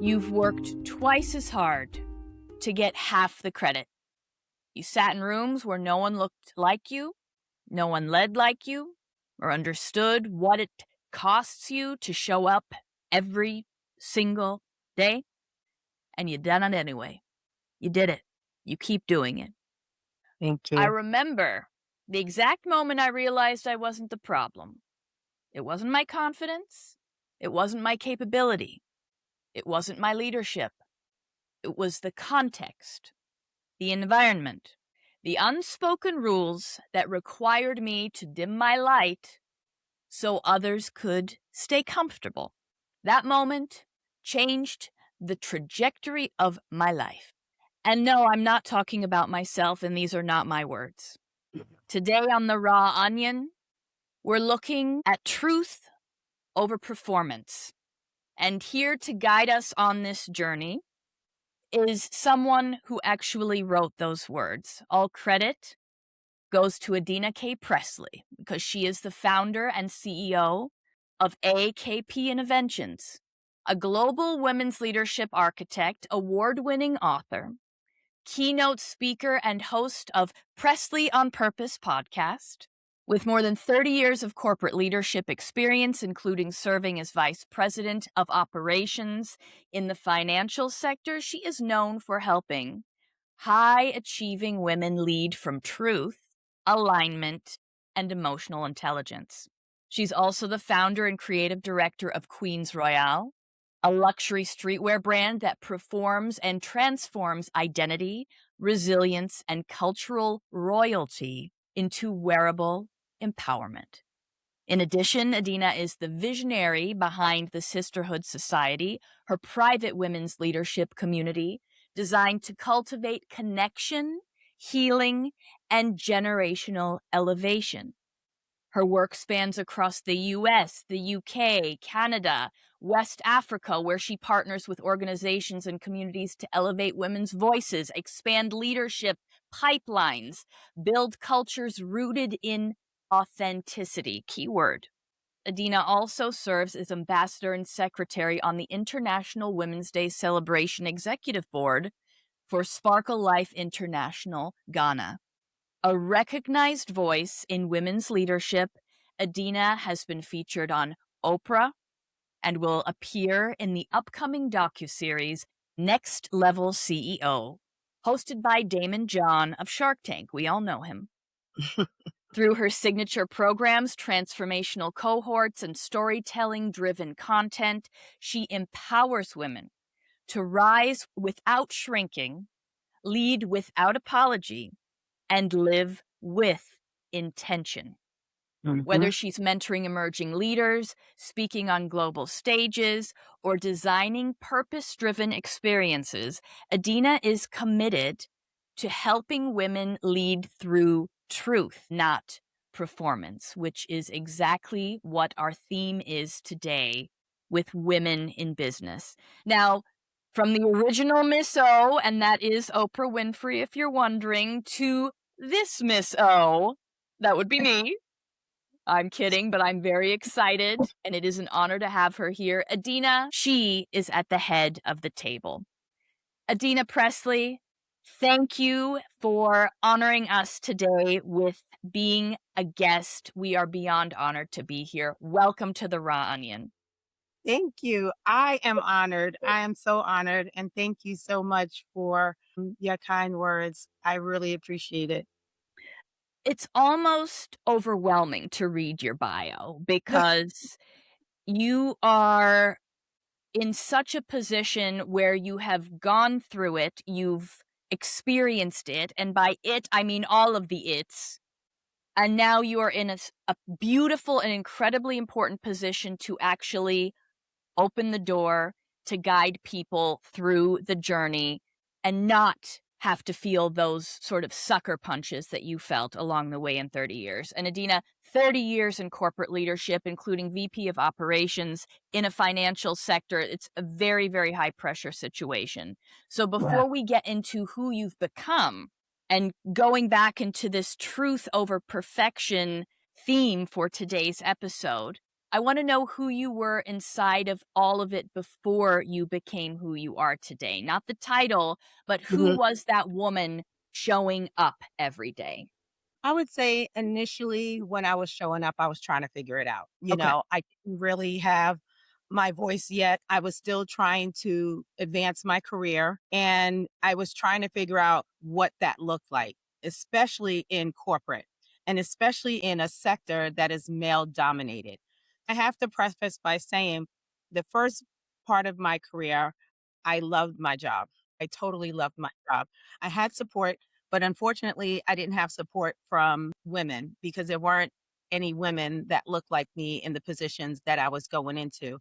You've worked twice as hard to get half the credit. You sat in rooms where no one looked like you, no one led like you, or understood what it costs you to show up every single day, and you done it anyway. You did it. You keep doing it. Thank you. I remember the exact moment I realized I wasn't the problem. It wasn't my confidence. It wasn't my capability. It wasn't my leadership. It was the context, the environment, the unspoken rules that required me to dim my light so others could stay comfortable. That moment changed the trajectory of my life. And no, I'm not talking about myself, and these are not my words. Today on The Raw Onion, we're looking at truth over performance. And here to guide us on this journey is someone who actually wrote those words. All credit goes to Adyna K. Pressley, because she is the founder and CEO of AKP Interventions, a global women's leadership architect, award-winning author, keynote speaker, and host of Pressley on Purpose podcast. With more than 30 years of corporate leadership experience, including serving as vice president of operations in the financial sector, she is known for helping high-achieving women lead from truth, alignment, and emotional intelligence. She's also the founder and creative director of Queens Royale, a luxury streetwear brand that performs and transforms identity, resilience, and cultural royalty into wearable empowerment. In addition, Adyna is the visionary behind the Sisterhood Society, her private women's leadership community designed to cultivate connection, healing, and generational elevation. Her work spans across the US, the UK, Canada, West Africa, where she partners with organizations and communities to elevate women's voices, expand leadership pipelines, build cultures rooted in authenticity, keyword. Adyna also serves as ambassador and secretary on the International Women's Day Celebration Executive Board for Sparkle Life International, Ghana. A recognized voice in women's leadership, Adyna has been featured on Oprah and will appear in the upcoming docuseries Next Level CEO, hosted by Damon John of Shark Tank. We all know him. Through her signature programs, transformational cohorts, and storytelling-driven content, she empowers women to rise without shrinking, lead without apology, and live with intention. Whether she's mentoring emerging leaders, speaking on global stages, or designing purpose-driven experiences, Adyna is committed to helping women lead through truth, not performance, which is exactly what our theme is today with women in business. Now, from the original Miss O, and that is Oprah Winfrey, if you're wondering, to this Miss O, that would be me. I'm kidding, but I'm very excited, and it is an honor to have her here. Adyna, she is at the head of the table. Adyna Pressley, thank you for honoring us today with being a guest. We are beyond honored to be here. Welcome to The Raw Onion. Thank you. I am honored. I am so honored. And thank you so much for your kind words. I really appreciate it. It's almost overwhelming to read your bio because you are in such a position where you have gone through it, you've experienced it, and by it, I mean all of the its, and now you are in a beautiful and incredibly important position to actually open the door to guide people through the journey and not have to feel those sort of sucker punches that you felt along the way in 30 years. And Adyna, 30 years in corporate leadership, including VP of operations in a financial sector. It's a very, very high pressure situation. So before we get into who you've become and going back into this truth over perfection theme for today's episode, I want to know who you were inside of all of it before you became who you are today. Not the title, but who Mhm. was that woman showing up every day? I would say initially when I was showing up, I was trying to figure it out. Okay. I didn't really have my voice yet. I was still trying to advance my career and I was trying to figure out what that looked like, especially in corporate and especially in a sector that is male dominated. I have to preface by saying the first part of my career, I loved my job. I totally loved my job. I had support, but unfortunately, I didn't have support from women because there weren't any women that looked like me in the positions that I was going into.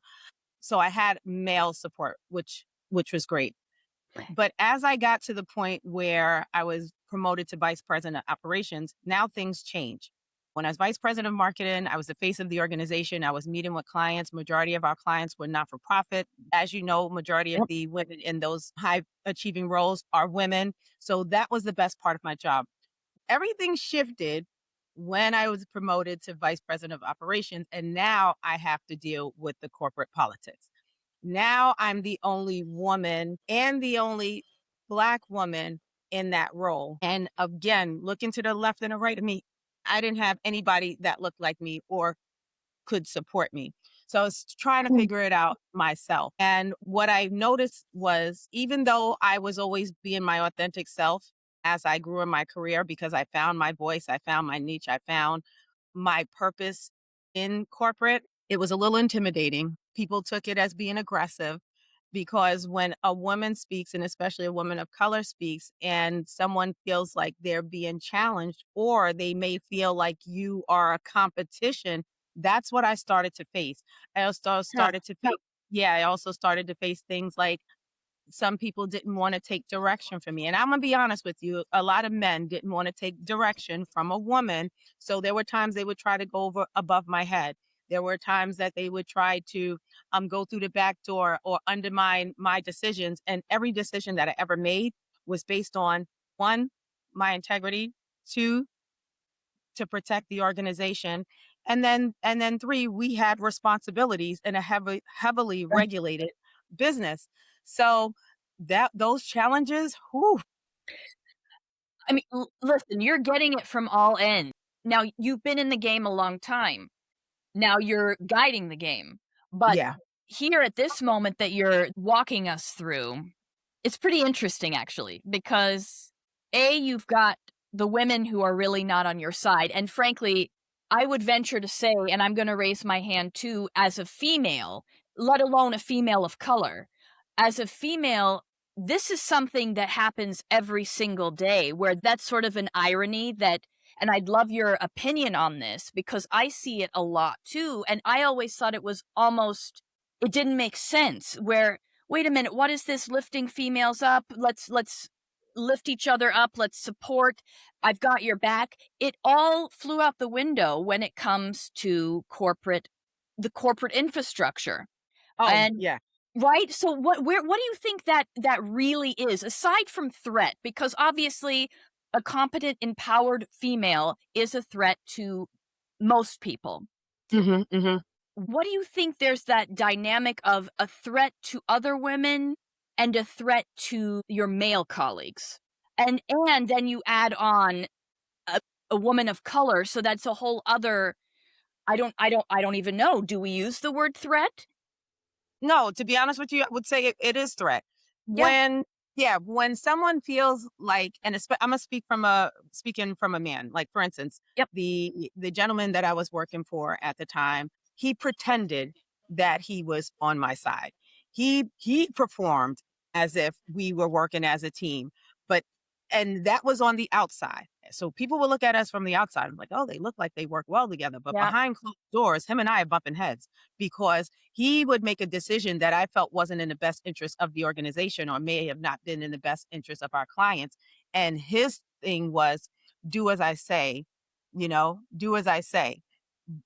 So I had male support, which was great. But as I got to the point where I was promoted to vice president of operations, now things change. When I was vice president of marketing, I was the face of the organization. I was meeting with clients. Majority of our clients were not for profit. As you know, majority of Yep. the women in those high achieving roles are women. So that was the best part of my job. Everything shifted when I was promoted to vice president of operations. And now I have to deal with the corporate politics. Now I'm the only woman and the only Black woman in that role. And again, looking to the left and the right of me, I didn't have anybody that looked like me or could support me. So I was trying to Mm. figure it out myself. And what I noticed was even though I was always being my authentic self as I grew in my career, because I found my voice, I found my niche, I found my purpose in corporate, it was a little intimidating. People took it as being aggressive because when a woman speaks, and especially a woman of color speaks, and someone feels like they're being challenged, or they may feel like you are a competition, that's what I started to face. I also Huh. started to face, yeah, I also started to face things like some people didn't want to take direction from me. And I'm going to be honest with you, a lot of men didn't want to take direction from a woman. So there were times they would try to go over above my head. There were times that they would try to go through the back door or undermine my decisions. And every decision that I ever made was based on one, my integrity, two, to protect the organization. And then three, we had responsibilities in a heavily regulated business. So that those challenges, whew, I mean, listen, you're getting it from all ends. Now, you've been in the game a long time. Now you're guiding the game. But yeah. here at this moment that you're walking us through, it's pretty interesting actually, because A, you've got the women who are really not on your side. And frankly, I would venture to say, and I'm going to raise my hand too, as a female, let alone a female of color, as a female, this is something that happens every single day where that's sort of an irony that, and I'd love your opinion on this because I see it a lot too. And I always thought it was almost, it didn't make sense where, wait a minute, what is this lifting females up? Let's lift each other up, let's support. I've got your back. It all flew out the window when it comes to the corporate infrastructure. Oh, And yeah. right? So what do you think that really is aside from threat? Because obviously a competent empowered female is a threat to most people. Hmm, hmm. What do you think there's that dynamic of a threat to other women and a threat to your male colleagues? And then you add on a, a woman of color, so that's a whole other I don't even know. Do we use the word threat? No, to be honest with you, I would say it is threat. Yeah. When yeah, when someone feels like, and I'm gonna speaking from a man. Like for instance, Yep. the gentleman that I was working for at the time, he pretended that he was on my side. He performed as if we were working as a team, but and that was on the outside. So people will look at us from the outside and like, oh, they look like they work well together. But Yeah. behind closed doors, him and I are bumping heads because he would make a decision that I felt wasn't in the best interest of the organization or may have not been in the best interest of our clients. And his thing was do as I say, do as I say.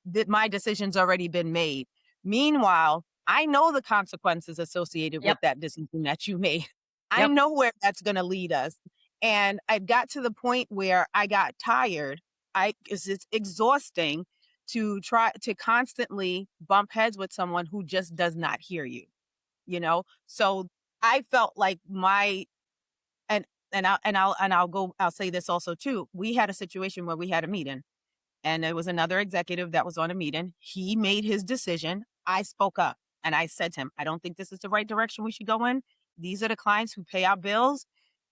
That my decision's already been made. Meanwhile, I know the consequences associated Yep. with that decision that you made. I Yep. know where that's going to lead us. And I got to the point where I got tired. It's exhausting to try to constantly bump heads with someone who just does not hear you, you know? So I felt like my and I'll say this also too. We had a situation where we had a meeting and there was another executive that was on a meeting. He made his decision. I spoke up and I said to him, I don't think this is the right direction we should go in. These are the clients who pay our bills.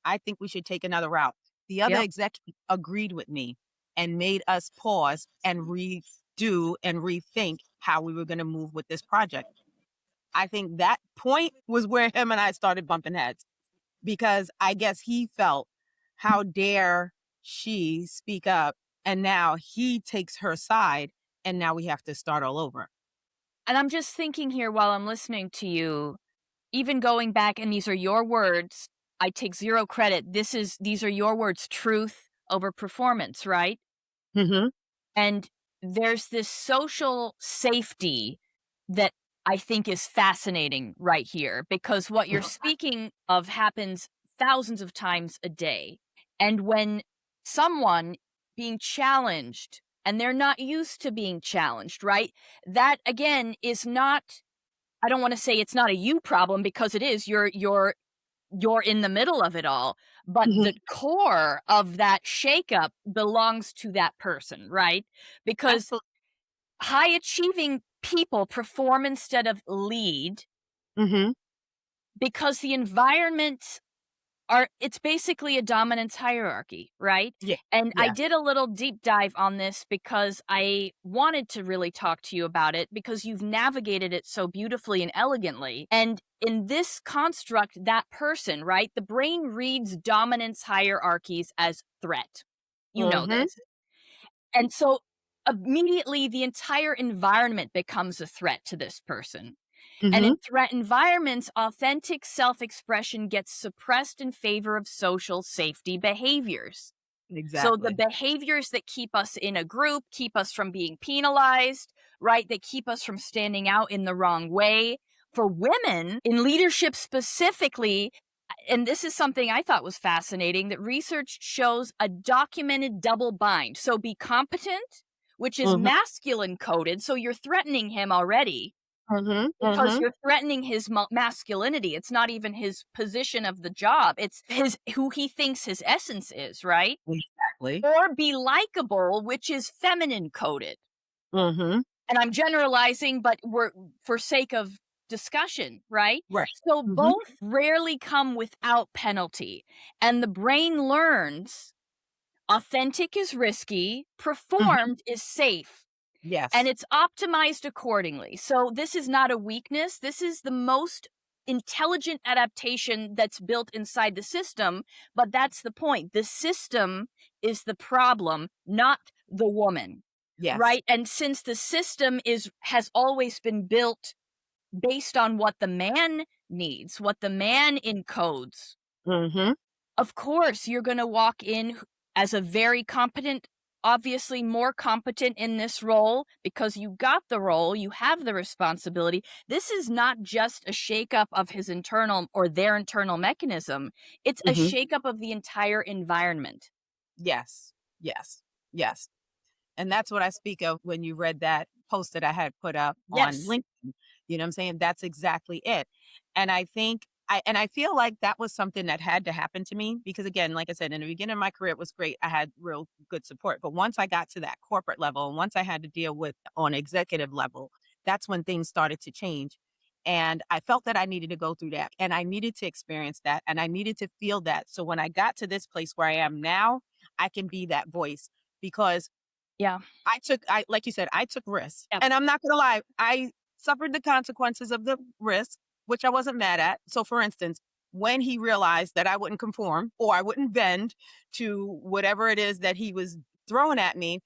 I think we should take another route. The other Yep. executive agreed with me and made us pause and redo and rethink how we were going to move with this project. I think that point was where him and I started bumping heads because I guess he felt, how dare she speak up? And now he takes her side, and now we have to start all over. And I'm just thinking here while I'm listening to you, even going back, and these are your words, I take zero credit. These are your words, truth over performance, right? Mm-hmm. And there's this social safety that I think is fascinating right here because what you're speaking of happens thousands of times a day. And when someone being challenged and they're not used to being challenged, right? That again is not, I don't want to say it's not a you problem because it is. You're in the middle of it all, but Mm-hmm. the core of that shakeup belongs to that person, right? Because Absolutely. high achieving people perform instead of lead Mm-hmm. because the environment are it's basically a dominance hierarchy, right? Yeah. And I Yes. did a little deep dive on this because I wanted to really talk to you about it because you've navigated it so beautifully and elegantly. And in this construct, that person, right? The brain reads dominance hierarchies as threat. You know Mm-hmm. this. And so immediately the entire environment becomes a threat to this person. And Mm-hmm. in threat environments, authentic self expression gets suppressed in favor of social safety behaviors. So the Exactly. behaviors that keep us in a group, keep us from being penalized, right? They keep us from standing out in the wrong way. For women in leadership specifically, and this is something I thought was fascinating, that research shows a documented double bind. So be competent, which is Mm-hmm. masculine coded. So you're threatening him already Mm-hmm. because Mm-hmm. you're threatening his masculinity. It's not even his position of the job. It's his who he thinks his essence is, right? Exactly. Or be likable, which is feminine coded. Mm-hmm. And I'm generalizing, but we're for sake of discussion, right? Right. So Mm-hmm. both rarely come without penalty. And the brain learns authentic is risky, Mm-hmm. performed is safe. And Yes. it's optimized accordingly. So this is not a weakness. This is the most intelligent adaptation that's built inside the system. But that's the point. The system is the problem, not the woman, Yes. right? And since the system has always been built based on what the man needs, what the man encodes, Mm-hmm. of course, you're gonna walk in as a very competent, obviously more competent in this role because you got the role, you have the responsibility. This is not just a shakeup of his internal or their internal mechanism. It's a Mm-hmm. shakeup of the entire environment. Yes. Yes. Yes. And that's what I speak of when you read that post that I had put up on Yes. LinkedIn. You know what I'm saying? That's exactly it. And I feel like that was something that had to happen to me because again, like I said, in the beginning of my career, it was great. I had real good support. But once I got to that corporate level and once I had to deal with on executive level, that's when things started to change. And I felt that I needed to go through that and I needed to experience that and I needed to feel that. So when I got to this place where I am now, I can be that voice because Yeah. I like you said, I took risks. Yep. And I'm not gonna lie, I suffered the consequences of the risk, which I wasn't mad at. So for instance, when he realized that I wouldn't conform or I wouldn't bend to whatever it is that he was throwing at me,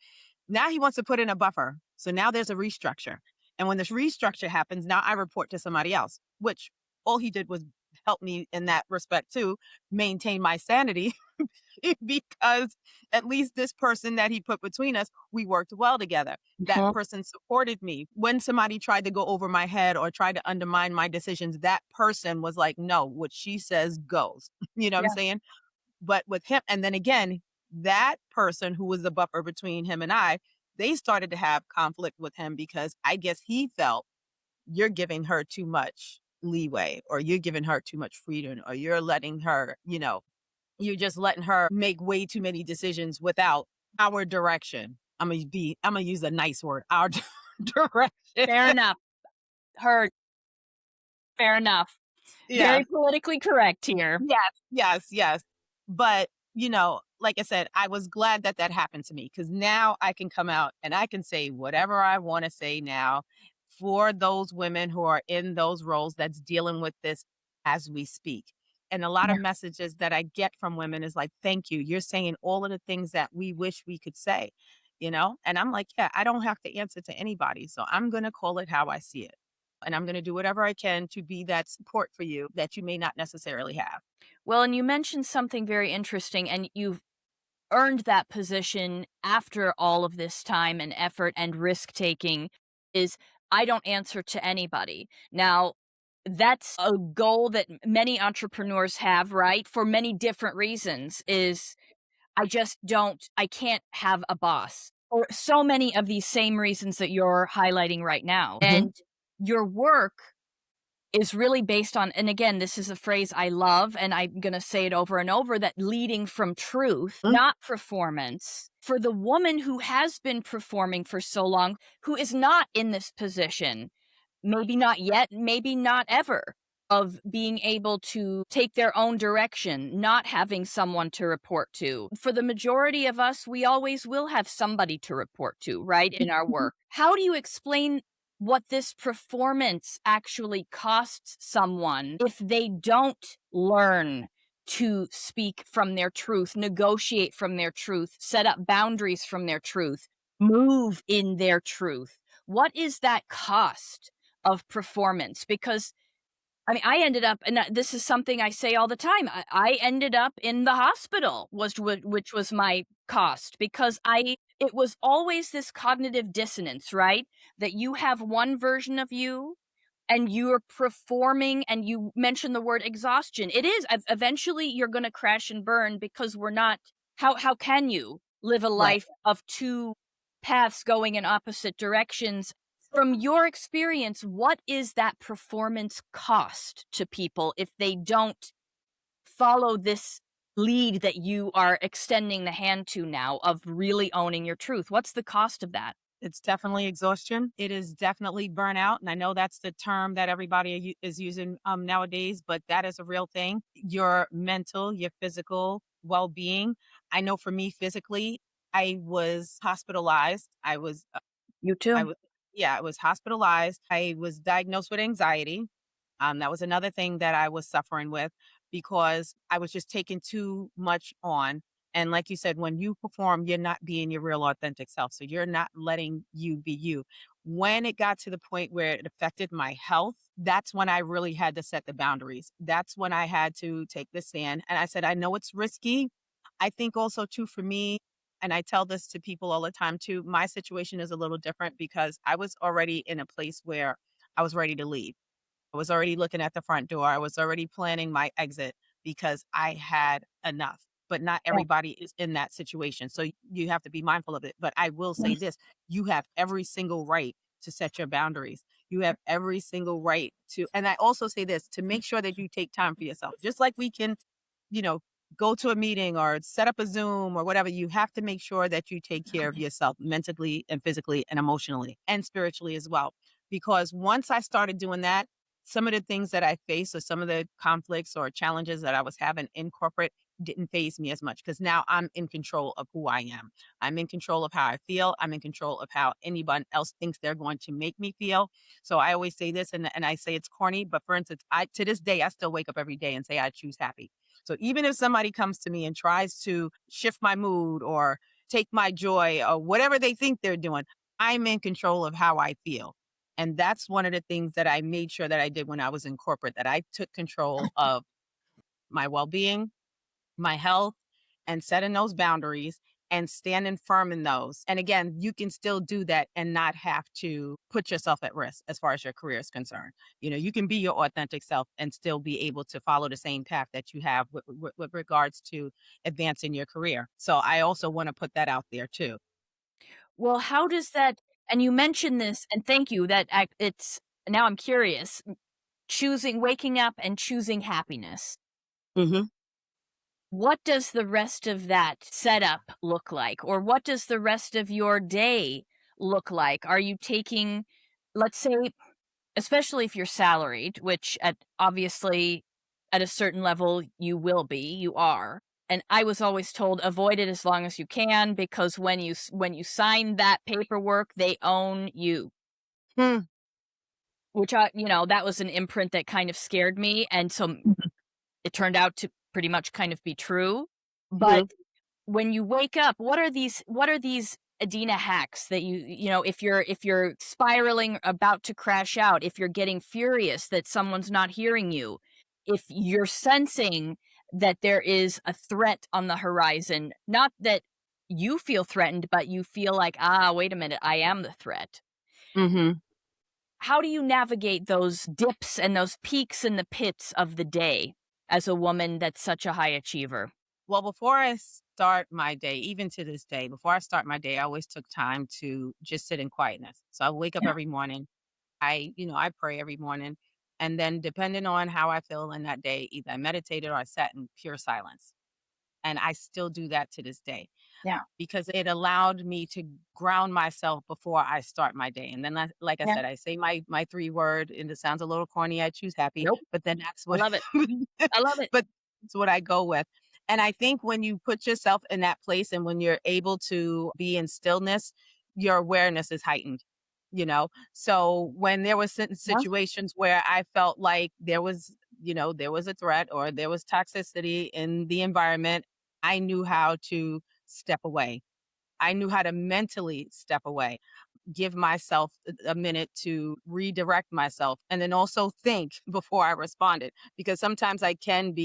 now he wants to put in a buffer. So now there's a restructure. And when this restructure happens, now I report to somebody else, which all he did was help me in that respect too, maintain my sanity because at least this person that he put between us, we worked well together. That Mhm. person supported me. When somebody tried to go over my head or tried to undermine my decisions, that person was like, no, what she says goes. You know what I'm Yeah. saying? But with him, and then again, that person who was the buffer between him and I they started to have conflict with him because I guess he felt you're giving her too much leeway or you're giving her too much freedom or you're letting her, you're just letting her make way too many decisions without our direction. I'm gonna use a nice word, our direction. Fair enough. Heard. Fair enough. Yeah. Very politically correct here. Yes, yes, yes. But, like I said, I was glad that that happened to me because now I can come out and I can say whatever I want to say now for those women who are in those roles that's dealing with this as we speak. And a lot Yeah. of messages that I get from women is like, thank you. You're saying all of the things that we wish we could say, And I'm like, yeah, I don't have to answer to anybody. So I'm going to call it how I see it. And I'm going to do whatever I can to be that support for you that you may not necessarily have. Well, and you mentioned something very interesting, and you've earned that position after all of this time and effort and risk taking is I don't answer to anybody. Now, that's a goal that many entrepreneurs have, right? For many different reasons is I can't have a boss for so many of these same reasons that you're highlighting right now. Mhm. And your work is really based on, and again, this is a phrase I love, and I'm gonna say it over and over, that leading from truth, Mm. not performance. For the woman who has been performing for so long, who is not in this position, maybe not yet, maybe not ever, of being able to take their own direction, not having someone to report to. For the majority of us, we always will have somebody to report to, right, in our work. How do you explain what this performance actually costs someone if they don't learn to speak from their truth, negotiate from their truth, set up boundaries from their truth, move in their truth? What is that cost of performance? Because I mean, I ended up, and this is something I say all the time. I ended up in the hospital, which was my cost because it was always this cognitive dissonance, right? That you have one version of you and you're performing, and you mentioned the word exhaustion. It is eventually you're going to crash and burn because we're not. How can you live a Right. life of two paths going in opposite directions? From your experience, what is that performance cost to people if they don't follow this lead that you are extending the hand to now of really owning your truth? What's the cost of that? It's definitely exhaustion. It is definitely burnout. And I know that's the term that everybody is using nowadays, but that is a real thing. Your mental, your physical well being. I know for me physically, I was hospitalized. You I too. was, yeah, I was hospitalized. I was diagnosed with anxiety. That was another thing that I was suffering with because I was just taking too much on. And like you said, when you perform, you're not being your real authentic self. So you're not letting you be you. When it got to the point where it affected my health, that's when I really had to set the boundaries. That's when I had to take the stand. And I said, I know it's risky. I think also, too, for me, and I tell this to people all the time, too, my situation is a little different because I was already in a place where I was ready to leave. I was already looking at the front door. I was already planning my exit because I had enough. But not Yeah. everybody is in that situation. So you have to be mindful of it. But I will say this, you have every single right to set your boundaries. You have every single right to, and I also say this to make sure that you take time for yourself. Just like we can, you know, go to a meeting or set up a Zoom or whatever, you have to make sure that you take care of yourself mentally and physically and emotionally and spiritually as well. Because once I started doing that, some of the things that I faced or some of the conflicts or challenges that I was having in corporate didn't phase me as much because now I'm in control of who I am. I'm in control of how I feel. I'm in control of how anyone else thinks they're going to make me feel. So I always say this, and I say it's corny, but for instance, I to this day I still wake up every day and say I choose happy. So even if somebody comes to me and tries to shift my mood or take my joy or whatever they think they're doing, I'm in control of how I feel. And that's one of the things that I made sure that I did when I was in corporate, that I took control of my well-being, my health, and setting those boundaries and standing firm in those. And again, you can still do that and not have to put yourself at risk as far as your career is concerned. You can be your authentic self and still be able to follow the same path that you have with regards to advancing your career. So I also want to put that out there too. Well, how does that and you mentioned this, and thank you, that it's now I'm curious, choosing waking up and choosing happiness. Mhm. What does the rest of that setup look like? Or what does the rest of your day look like? Are you taking, let's say, especially if you're salaried, which at obviously at a certain level you will be, you are. And I was always told avoid it as long as you can because when you sign that paperwork, they own you. Hmm. Which I, that was an imprint that kind of scared me, and so it turned out to pretty much kind of be true. But Mhm. when you wake up, what are these Adyna hacks that if you're spiraling about to crash out, if you're getting furious that someone's not hearing you, if you're sensing that there is a threat on the horizon, not that you feel threatened, but you feel like, ah, wait a minute, I am the threat. Mhm. How do you navigate those dips and those peaks in the pits of the day as a woman that's such a high achiever? Well, before I start my day, even to this day, before I start my day, I always took time to just sit in quietness. So I wake up Yeah. every morning. I pray every morning. And then depending on how I feel in that day, either I meditated or I sat in pure silence. And I still do that to this day Yeah. because it allowed me to ground myself before I start my day. And then, like I Yeah. said, I say my 3 word, and it sounds a little corny. I choose happy, Nope. but then that's I what, love it. I love it. but it's what I go with. And I think when you put yourself in that place and when you're able to be in stillness, your awareness is heightened. So when there was certain Yeah. situations where I felt like there was a threat or there was toxicity in the environment, I knew how to step away. I knew how to mentally step away, give myself a minute to redirect myself, and then also think before I responded. Because sometimes I can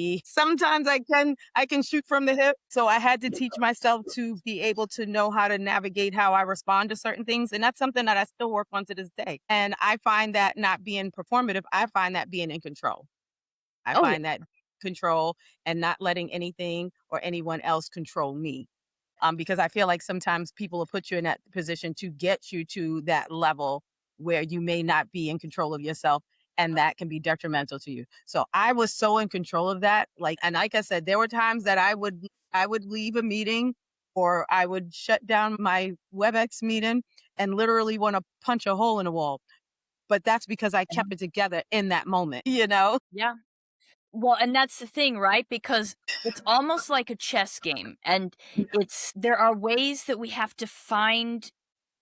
shoot from the hip. So I had to teach myself to be able to know how to navigate how I respond to certain things. And that's something that I still work on to this day. And I find that not being performative, I find that being in control. I Oh, yeah. find that control and not letting anything or anyone else control me. Because I feel like sometimes people will put you in that position to get you to that level where you may not be in control of yourself, and that can be detrimental to you. So I was so in control of that, and like I said, there were times that I would leave a meeting or I would shut down my WebEx meeting and literally want to punch a hole in the wall. But that's because I Yeah. kept it together in that moment. Yeah. Well, and that's the thing, right? Because it's almost like a chess game, and there are ways that we have to find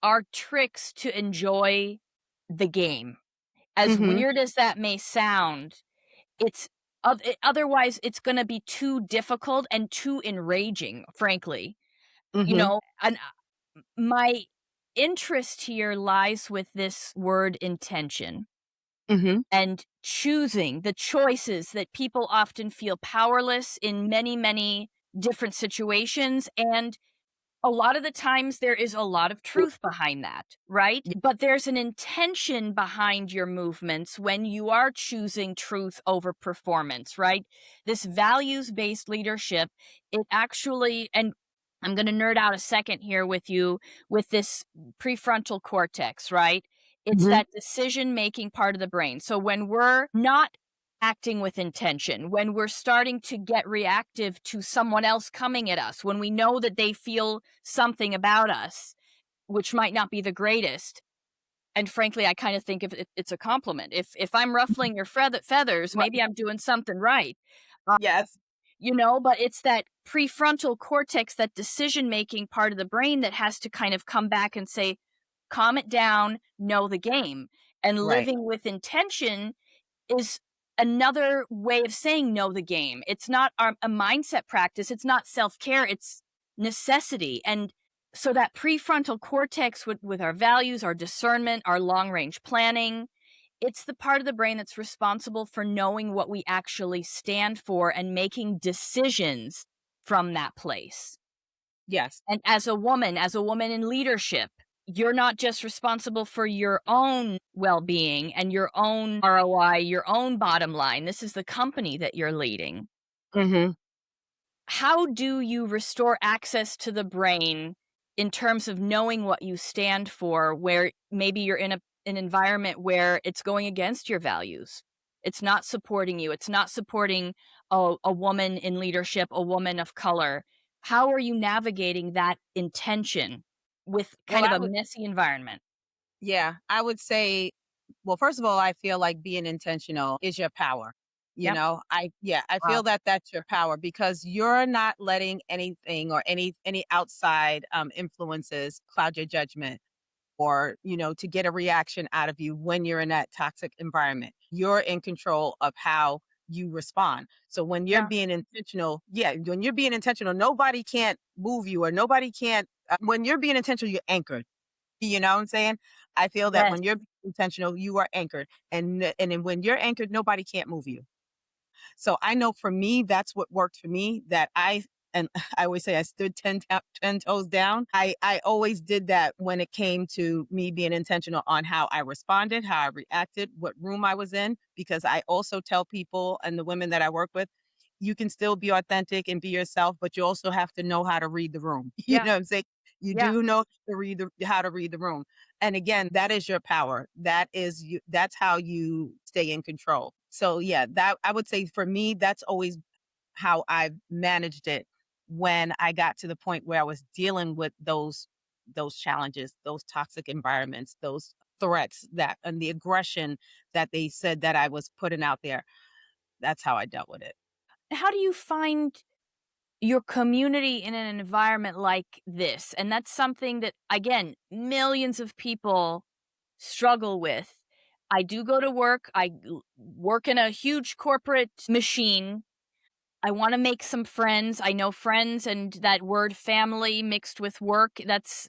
our tricks to enjoy the game. As Mhm. weird as that may sound, it's otherwise it's gonna be too difficult and too enraging, frankly. Mhm. And, my interest here lies with this word intention Mhm. and choosing the choices that people often feel powerless in many, many different situations, and a lot of the times there is a lot of truth behind that, right? Y But there's an intention behind your movements when you are choosing truth over performance, right? This values based leadership, it actually, and I'm going to nerd out a second here with you with this prefrontal cortex, right? It's Mhm. that decision making part of the brain. So when we're not acting with intention, when we're starting to get reactive to someone else coming at us, when we know that they feel something about us, which might not be the greatest. And frankly, I kind of think of it's a compliment. If I'm ruffling your feathers, maybe Right. I'm doing something right. Uh, Yes. but it's that prefrontal cortex, that decision making part of the brain that has to kind of come back and say, calm it down, know the game. And Right. living with intention is another way of saying know the game. It's not a mindset practice. It's not self care. It's necessity. And so that prefrontal cortex with our values, our discernment, our long range planning, it's the part of the brain that's responsible for knowing what we actually stand for and making decisions from that place. Yes. And as a woman in leadership, you're not just responsible for your own well-being and your own ROI, your own bottom line. This is the company that you're leading. Mhm. How do you restore access to the brain in terms of knowing what you stand for, where maybe you're in an environment where it's going against your values. It's not supporting you. It's not supporting a woman in leadership, a woman of color. How are you navigating that intention with Well, kind of I a would messy environment? yeah, I would say, well, first of all, I feel like being intentional is your power. Yep. I feel Wow. that that's your power because you're not letting anything or any outside influences cloud your judgment or, to get a reaction out of you when you're in that toxic environment. You're in control of how you respond. So Yeah. when you're being intentional, nobody can't move you or nobody can't when you're being intentional, you're anchored. You know what I'm saying? I feel that Yes. when you're being intentional, you are anchored. And then when you're anchored, nobody can't move you. So I know for me, that's what worked for me. And I always say I stood 10 toes down. I always did that when it came to me being intentional on how I responded, how I reacted, what room I was in, because I also tell people and the women that I work with, you can still be authentic and be yourself, but you also have to know how to read the room. You Yeah. know what I'm saying? You Yeah. do know how to read the room. And again, that is your power. That's how you stay in control. So yeah, that I would say for me, that's always how I've managed it when I got to the point where I was dealing with those challenges, those toxic environments, those threats that and the aggression that they said that I was putting out there. That's how I dealt with it. How do you find your community in an environment like this? And that's something that, again, millions of people struggle with. I do go to work. Work in a huge corporate machine. I want to make some friends. I know friends and that word family mixed with work. That's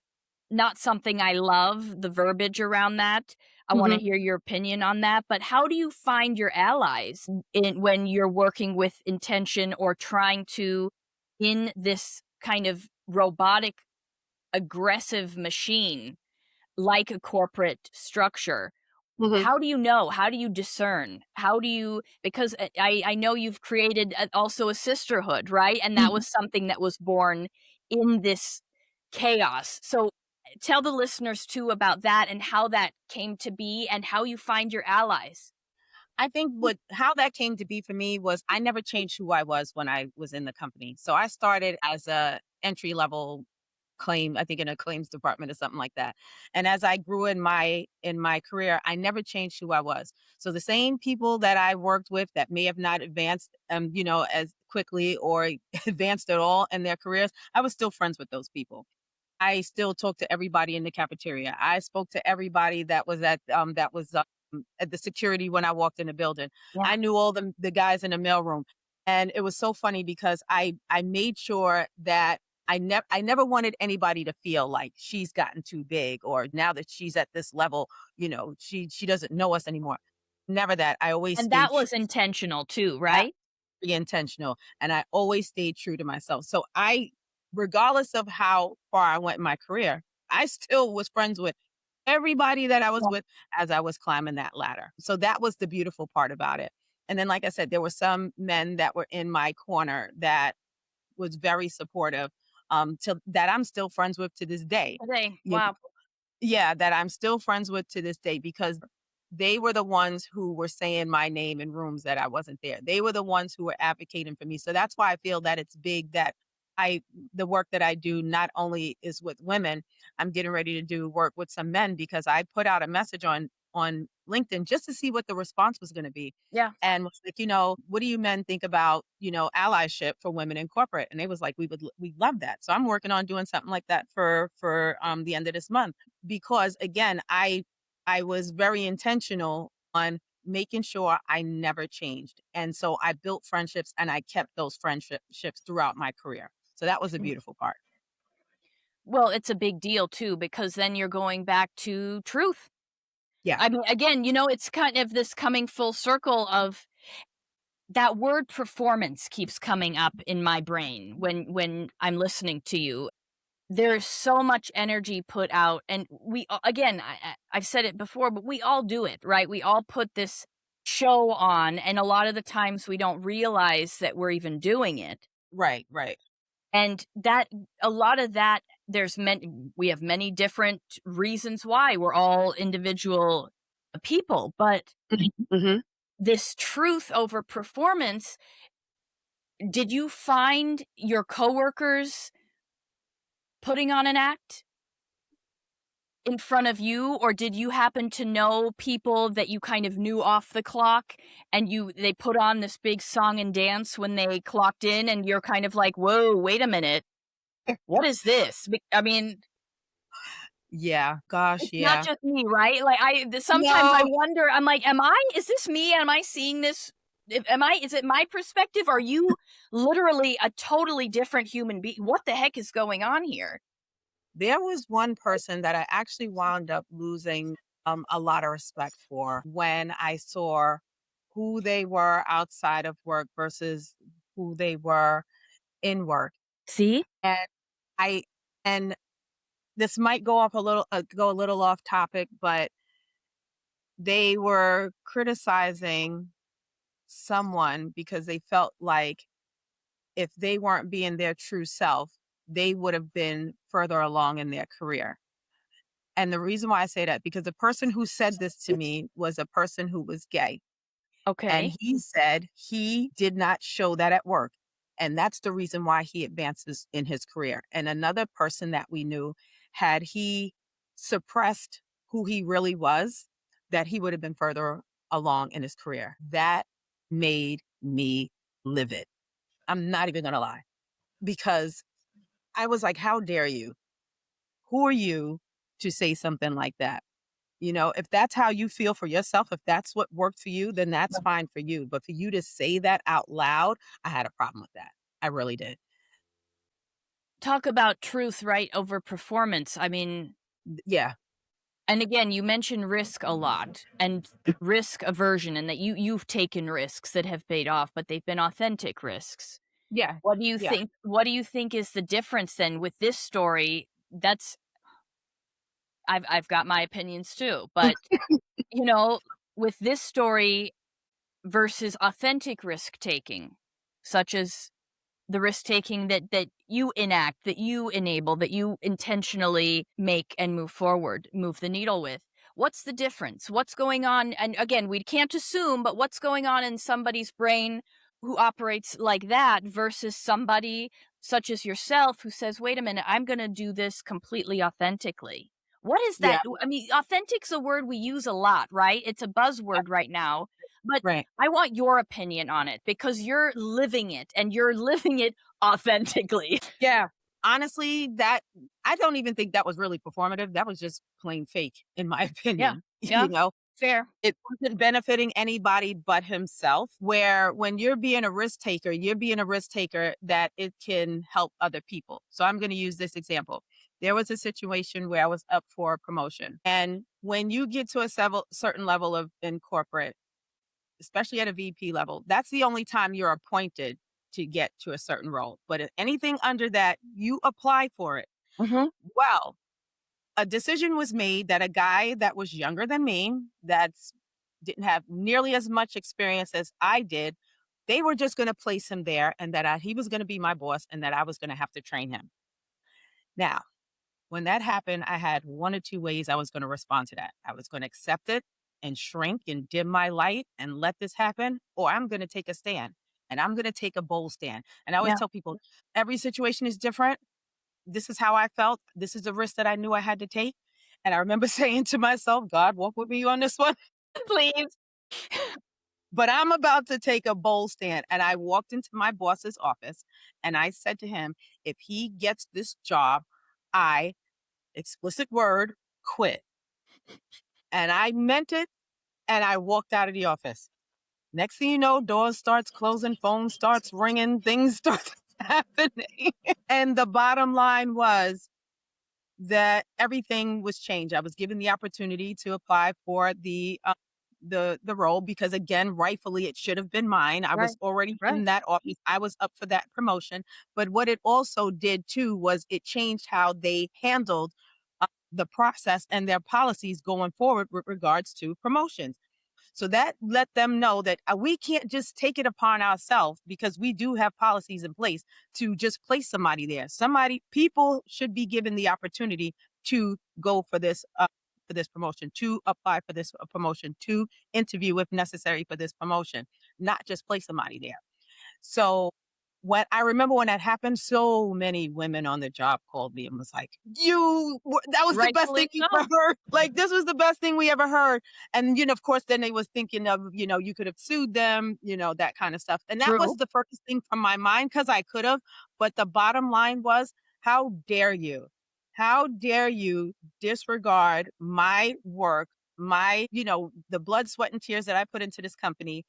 not something I love, the verbiage around that. I want to Mhm. hear your opinion on that. But how do you find your allies when you're working with intention or trying to, in this kind of robotic, aggressive machine, like a corporate structure? Mhm. How do you know? How do you discern? How do you, because I know you've created also a sisterhood, right? And that Mhm. was something that was born in this chaos. So tell the listeners too about that and how that came to be and how you find your allies. I think what how that came to be for me was I never changed who I was when I was in the company. So I started as a entry level I think in a claims department or something like that. And as I grew in my career, I never changed who I was. So the same people that I worked with that may have not advanced as quickly or advanced at all in their careers, I was still friends with those people. I still talk to everybody in the cafeteria. I spoke to everybody at the security when I walked in the building. Yeah. I knew all the guys in the mailroom. And it was so funny because I made sure that I never wanted anybody to feel like she's gotten too big or now that she's at this level, she doesn't know us anymore. Never that. I always And that stayed was intentional too, at right? be intentional, and I always stayed true to myself. So regardless of how far I went in my career, I still was friends with everybody that I was Yeah. with as I was climbing that ladder. So that was the beautiful part about it. And then, like I said, there were some men that were in my corner that was very supportive, to that I'm still friends with to this day. Today. You Wow. yeah, that I'm still friends with to this day because they were the ones who were saying my name in rooms that I wasn't there. They were the ones who were advocating for me. So that's why I feel that it's big that I the work that I do not only is with women, I'm getting ready to do work with some men because I put out a message on LinkedIn just to see what the response was going to be. Yeah. And was like, what do you men think about, allyship for women in corporate? And they was like, we love that. So I'm working on doing something like that for the end of this month because again, I was very intentional on making sure I never changed. And so I built friendships and I kept those friendships throughout my career. So that was a beautiful part. Well, it's a big deal too because then you're going back to truth. Yeah. I mean, again, it's kind of this coming full circle of that word performance keeps coming up in my brain when I'm listening to you. There's so much energy put out, and again, I've said it before, but we all do it, right? We all put this show on, and a lot of the times we don't realize that we're even doing it. Right, right. And that a lot of that we have many different reasons why. We're all individual people, but Mhm. this truth over performance, did you find your coworkers putting on an act in front of you, or did you happen to know people that you kind of knew off the clock and they put on this big song and dance when they clocked in and you're kind of like, "Whoa, wait a minute. What is this?" I mean, Yeah, gosh, it's not yeah. just me, right? Like sometimes I No, wonder, I'm like, is this me? Am I seeing this? Is it my perspective? Are you literally a totally different human being? What the heck is going on here? there was one person that I actually wound up losing a lot of respect for when I saw who they were outside of work versus who they were in work. See? And I and this might go a little off topic, but they were criticizing someone because they felt like if they weren't being their true self, they would have been further along in their career. And the reason why I say that, because the person who said this to me was a person who was gay. And Okay. he said he did not show that at work. And that's the reason why he advances in his career. And another person that we knew, had he suppressed who he really was, that he would have been further along in his career. That made me livid. I'm not even going to lie, because I was like, how dare you? Who are you to say something like that? You know, if that's how you feel for yourself, if that's what worked for you, then that's fine for you. But for you to say that out loud, I had a problem with that. I really did. Talk about truth, right, over performance. I mean, Yeah. and again, you mention risk a lot and risk aversion, and that you've taken risks that have paid off, but they've been authentic risks. Yeah. Yeah. What do you think is the difference then with this story? That's I've got my opinions too, but you know, with this story versus authentic risk taking, such as the risk taking that you enact, that you enable, that you intentionally make and move forward, move the needle with. What's the difference? What's going on? And again, we can't assume, but what's going on in somebody's brain who operates like that versus somebody such as yourself who says, wait a minute, I'm going to do this completely authentically. What is that? Yeah. I mean, authentic's a word we use a lot, right? It's a buzzword right now. But Right. I want your opinion on it because you're living it and you're living it authentically. Yeah. Honestly, that I don't even think that was really performative. That was just plain fake, in my Yeah. opinion. Yeah. You know, Fair. it wasn't benefiting anybody but himself. Where when you're being a risk taker that it can help other people. So I'm going to use this example. There was a situation where I was up for a promotion. And when you get to a certain level of in corporate, especially at a VP level, that's the only time you're appointed to get to a certain role. But if anything under that, you apply for it. Mhm. Well, a decision was made that a guy that was younger than me, that's didn't have nearly as much experience as I did, they were just going to place him there, and that he was going to be my boss, and that I was going to have to train him. Now, when that happened, I had one or two ways I was going to respond to that. I was going to accept it and shrink and dim my light and let this happen, or I'm going to take a stand, and I'm going to take a bold stand. And I always Yeah. tell people, every situation is different. This is how I felt. This is the risk that I knew I had to take. And I remember saying to myself, God, walk with me on this one, please. But I'm about to take a bold stand. And I walked into my boss's office and I said to him, if he gets this job, I, explicit word, quit. And I meant it. And I walked out of the office. Next thing you know, doors starts closing, phone starts ringing, things start happening. And the bottom line was, that everything was changed. I was given the opportunity to apply for the role, because again, rightfully it should have been mine. I Right. was already Right. in that office. I was up for that promotion. But what it also did too was it changed how they handled the process and their policies going forward with regards to promotions. So that let them know that we can't just take it upon ourselves, because we do have policies in place to just place somebody there. People should be given the opportunity to go for this promotion, to apply for this promotion, to interview if necessary for this promotion, not just place somebody there. So when I remember when that happened, so many women on the job called me and was like, that was the best thing Rightfully we ever so. heard. Like, this was the best thing we ever heard. And, of course, then they was thinking of, you could have sued them, that kind of stuff. And that was True. the first thing from my mind, because I could have. But the bottom line was, how dare you? How dare you disregard my work, the blood, sweat, and tears that I put into this company,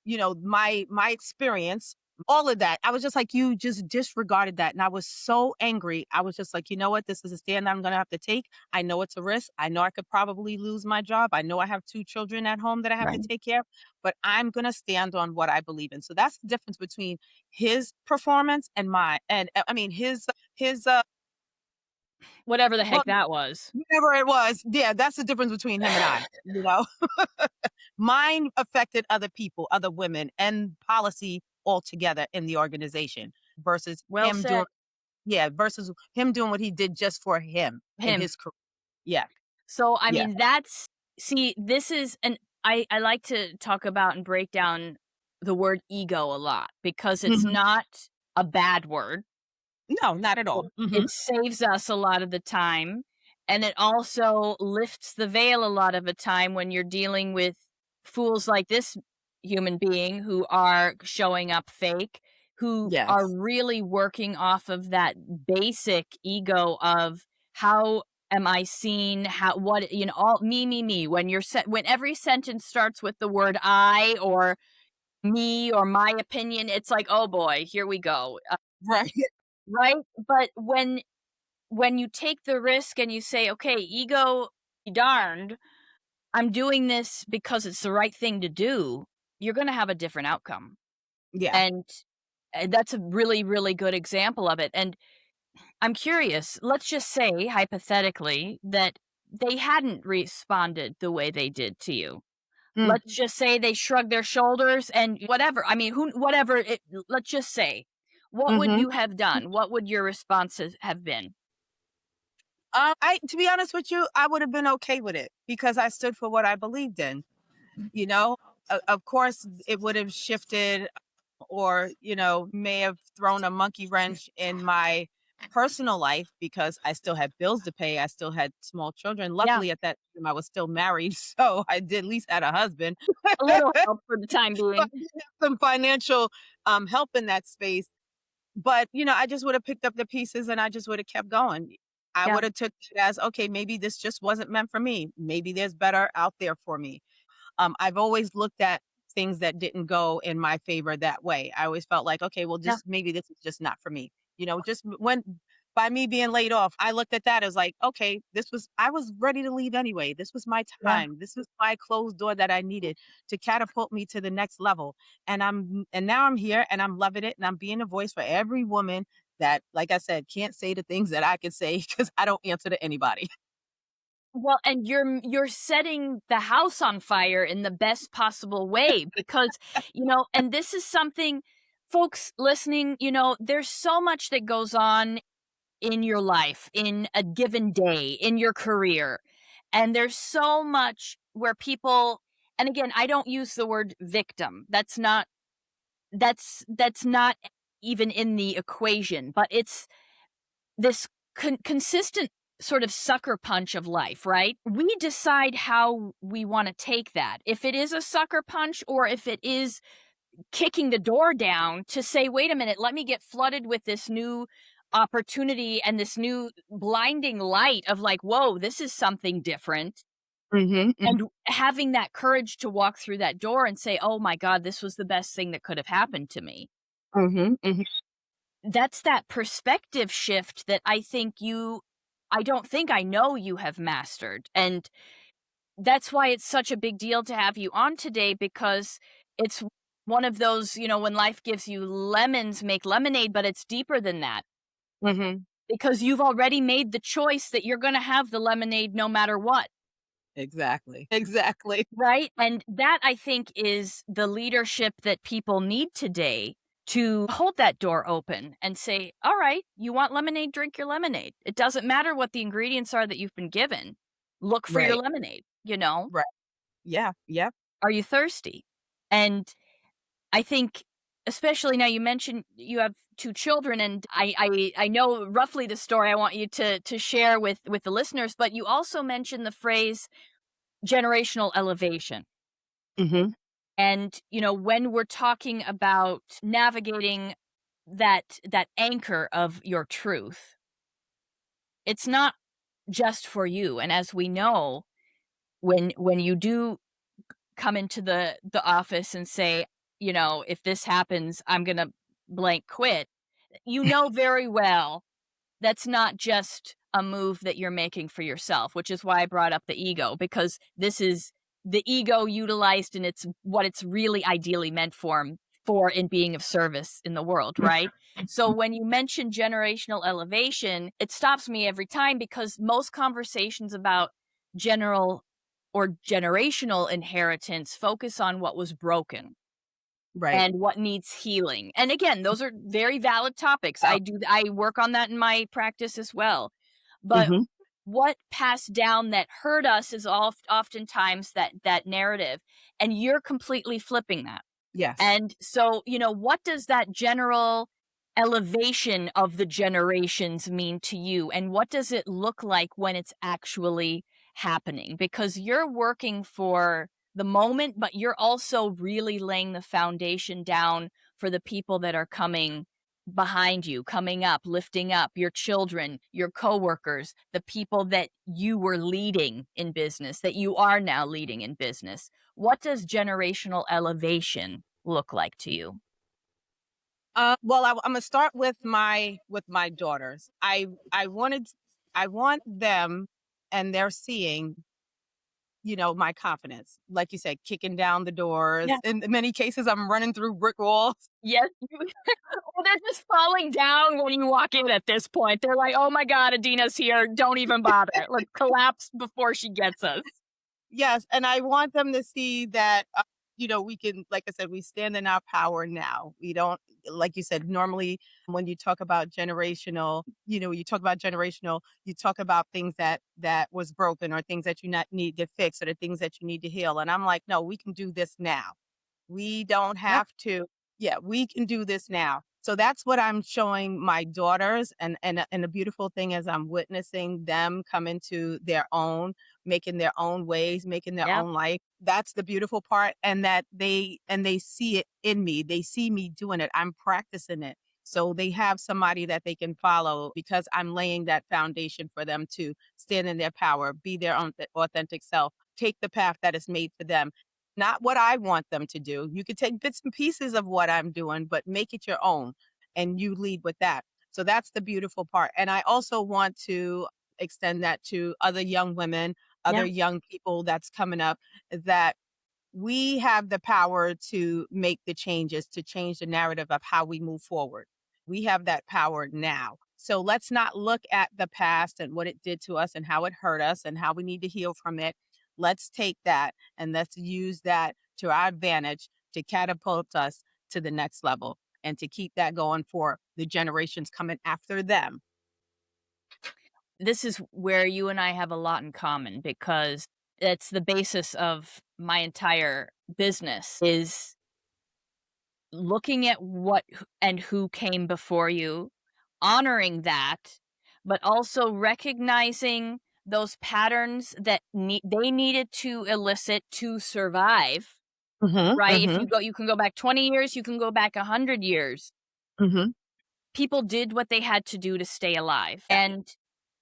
my experience, all of that. I was just like, you just disregarded that. And I was so angry. I was just like, you know what? This is a stand I'm going to have to take. I know it's a risk. I know I could probably lose my job. I know I have 2 children at home that I have to Right. take care of, but I'm going to stand on what I believe in. So that's the difference between his performance and my, and I mean, his, Whatever the well, heck that was. whatever it was. Yeah. That's the difference between him and I. Mine affected other people, other women, and policy altogether in the organization, versus Well him said. doing versus him doing what he did just for him in Him. his career. Yeah, So, I yeah. mean, see, this is an I like to talk about and break down the word ego a lot because it's Mhm. not a bad word. No, not at all. It saves us a lot of the time, and it also lifts the veil a lot of the time when you're dealing with fools like this human being who are showing up fake, who are Yes. really working off of that basic ego of how am I seen, how what all me, when when every sentence starts with the word I or me or my opinion, it's like, "Oh boy, here we go." Right. Right? But when you take the risk and you say, "Okay, ego be darned, I'm doing this because it's the right thing to do," you're gonna have a different outcome. Yeah. And, that's a really, really good example of it, and I'm curious, let's just say, hypothetically, that they hadn't responded the way they did to you. Mm. Let's just say they shrugged their shoulders and whatever, I mean, whatever it let's just say, what would Mhm. you have done? What would your responses have been? I to be honest with you, I would have been okay with it, because I stood for what I believed in. You know, of course, it would have shifted, or may have thrown a monkey wrench in my personal life, because I still had bills to pay. I still had small children. Yeah. Luckily, at that time, I was still married, so I did at least had a husband. A little help for the time So I being. did have some financial help in that space. But I just would have picked up the pieces, and I just would have kept going. I Yeah. would have took it as, okay, maybe this just wasn't meant for me. Maybe there's better out there for me. I've always looked at things that didn't go in my favor that way. I always felt like, okay, well, Yeah. just maybe this is just not for me. Just when by me being laid off, I looked at that as like, okay, I was ready to leave anyway. This was my Yeah. time. This was my closed door that I needed to catapult me to the next level. And now I'm here, and I'm loving it, and I'm being a voice for every woman that, like I said, can't say the things that I can say, because I don't answer to anybody. Well, and you're setting the house on fire in the best possible way because, and this is something folks listening, there's so much that goes on in your life, in a given day, in your career. And there's so much where people and again, I don't use the word victim. That's not even in the equation, but it's this consistent sort of sucker punch of life, right? We decide how we want to take that. If it is a sucker punch or if it is kicking the door down to say, wait a minute, let me get flooded with this new opportunity and this new blinding light of like, whoa, this is something different. Hmm. And having that courage to walk through that door and say, oh my God, this was the best thing that could have happened to me. Hmm. Hmm. That's that perspective shift that I don't think I know you have mastered. And that's why it's such a big deal to have you on today because it's one of those, when life gives you lemons, make lemonade, but it's deeper than that Hmm. because you've already made the choice that you're going to have the lemonade no matter what. Exactly. Exactly. right? And that, I think, is the leadership that people need today to hold that door open and say, all right, you want lemonade, drink your lemonade. It doesn't matter what the ingredients are that you've been given. Look for your Right. lemonade, you know? Right. Yeah. Yep. Are you thirsty? And I think, especially now, you mentioned you have 2 children, and I know roughly the story I want you to share with the listeners, but you also mentioned the phrase generational elevation. Mhm. And, when we're talking about navigating that anchor of your truth, it's not just for you. And as we know, when you do come into the office and say, if this happens, I'm gonna blank quit, you know very well that's not just a move that you're making for yourself, which is why I brought up the ego, because this is the ego utilized in its what it's really ideally meant for in being of service in the world, right? So when you mention generational elevation, it stops me every time because most conversations about general or generational inheritance focus on what was broken Right. and what needs healing. And again, those are very valid topics. Oh. I work on that in my practice as well. But Mhm. what passed down that hurt us is oftentimes that narrative, and you're completely flipping that. Yes. And so, what does that general elevation of the generations mean to you? And what does it look like when it's actually happening? Because you're working for the moment, but you're also really laying the foundation down for the people that are coming behind you, coming up, lifting up your children, your coworkers, the people that you were leading in business, that you are now leading in business. What does generational elevation look like to you? Well, I'm gonna start with my daughters. I want them, and they're seeing, my confidence. Like you said, kicking down the doors. Yeah. In many cases, I'm running through brick walls. Yes. Well, they're just falling down when you walk in at this point. They're like, "Oh my god, Adina's here. Don't even bother. Like, collapse before she gets us." Yes, and I want them to see that, we can, like I said, we stand in our power now. We don't, like you said, normally when you talk about generational, you talk about things that was broken or things that you not need to fix or the things that you need to heal. And I'm like, no, we can do this now. We don't Yep. have to. Yeah, we can do this now. So that's what I'm showing my daughters, and the beautiful thing is I'm witnessing them come into their own, making their own ways, making their Yep. own life. That's the beautiful part, and that they see it in me. They see me doing it. I'm practicing it. So they have somebody that they can follow because I'm laying that foundation for them to stand in their power, be their own authentic self, take the path that is made for them, not what I want them to do. You could take bits and pieces of what I'm doing, but make it your own and you lead with that. So that's the beautiful part. And I also want to extend that to other young women, other Yeah. young people that's coming up, that we have the power to make the changes, to change the narrative of how we move forward. We have that power now. So let's not look at the past and what it did to us and how it hurt us and how we need to heal from it. Let's take that and let's use that to our advantage to catapult us to the next level and to keep that going for the generations coming after them. This is where you and I have a lot in common because it's the basis of my entire business is looking at what and who came before you, honoring that, but also recognizing those patterns that they needed to elicit to survive, Mhm, right? If mhm, you can go back 20 years, you can go back 100 years. mhm. People did what they had to do to stay alive. And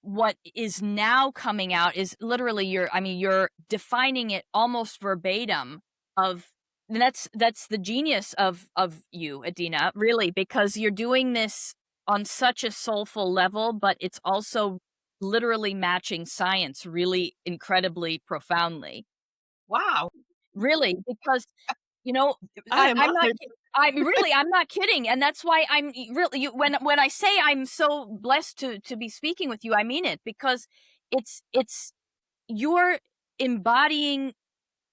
what is now coming out is literally you're defining it almost verbatim of and that's the genius of you, Adyna, really, because you're doing this on such a soulful level, but it's also literally matching science really incredibly profoundly. Wow. Really, because you know, I am I'm not honored. I'm not kidding, and that's why I'm really when I say I'm so blessed to be speaking with you, I mean it because it's you're embodying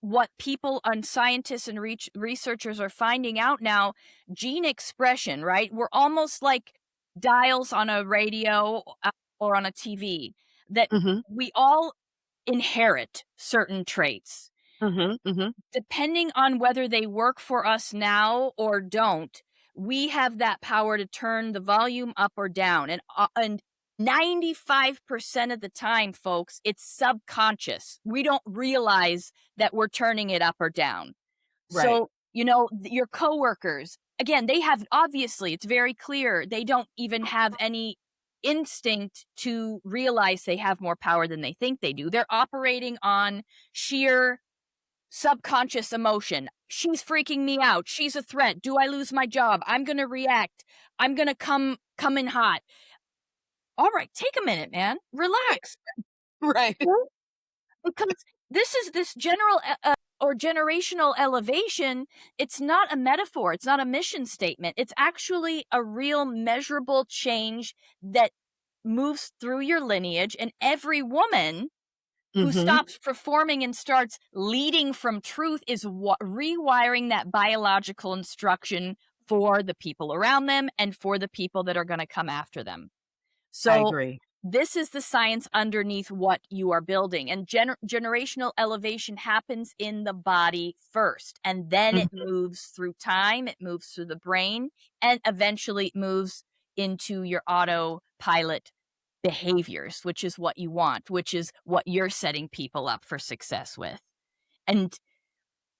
what people and scientists and researchers are finding out now, gene expression, right? We're almost like dials on a radio or on a TV, that Mhm. we all inherit certain traits. Mhm. Mhm. Depending on whether they work for us now or don't, we have that power to turn the volume up or down. And 95% of the time, folks, it's subconscious. We don't realize that we're turning it up or down. Right. So, your coworkers, again, they have, obviously, it's very clear, they don't even have any instinct to realize they have more power than they think they do. They're operating on sheer subconscious emotion. She's freaking me out. She's a threat. Do I lose my job? I'm going to react. I'm going to come in hot. All right, take a minute, man. Relax. Right. Because this general or generational elevation, it's not a metaphor. It's not a mission statement. It's actually a real measurable change that moves through your lineage, and every woman who Mhm. stops performing and starts leading from truth is rewiring that biological instruction for the people around them and for the people that are going to come after them. I So agree. this is the science underneath what you are building. And generational elevation happens in the body first, and then it Mhm. moves through time, it moves through the brain, and eventually it moves into your autopilot behaviors, which is what you want, which is what you're setting people up for success with. And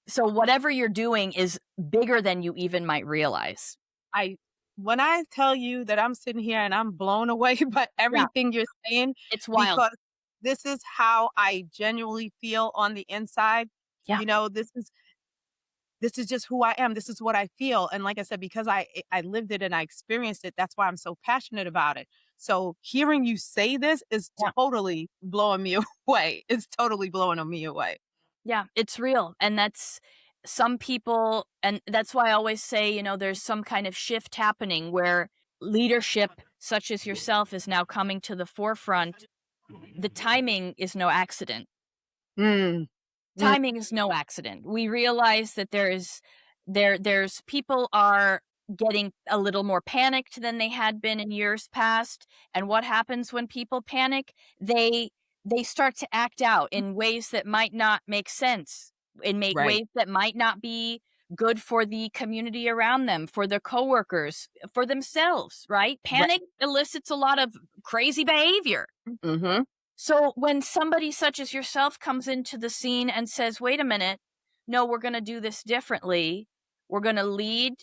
so whatever you're doing is bigger than you even might realize. I When I tell you that I'm sitting here and I'm blown away by Yeah, everything you're saying, it's wild. because this is how I genuinely feel on the inside. Yeah, You know, this is just who I am. This is what I feel. And like I said, because I lived it and I experienced it, that's why I'm so passionate about it. So hearing you say this is yeah. totally blowing me away. It's totally blowing me away. Yeah, it's real. And that's some people, and that's why I always say, there's some kind of shift happening where leadership, such as yourself, is now coming to the forefront. The timing is no accident. Mm, mm, Timing is no accident. We realize that there's people are getting a little more panicked than they had been in years past. And what happens when people panic? They start to act out in ways that might not make sense, in right, ways that might not be good for the community around them, for their coworkers, for themselves, right? right. Panic elicits a lot of crazy behavior. Mm-hmm. So when somebody such as yourself comes into the scene and says, wait a minute, no, we're going to do this differently. We're going to lead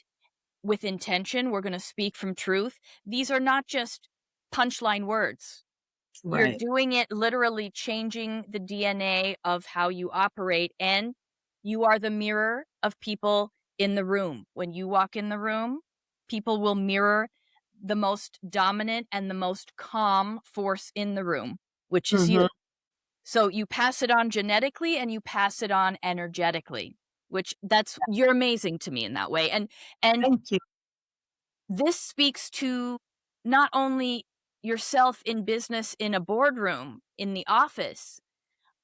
with intention. We're going to speak from truth. These are not just punchline words. You're Right. doing it literally changing the DNA of how you operate. And you are the mirror of people in the room. When you walk in the room, people will mirror the most dominant and the most calm force in the room, which is Mm-hmm. you. So you pass it on genetically and you pass it on energetically, which you're amazing to me in that way. And Thank you. this speaks to not only yourself in business in a boardroom, in the office,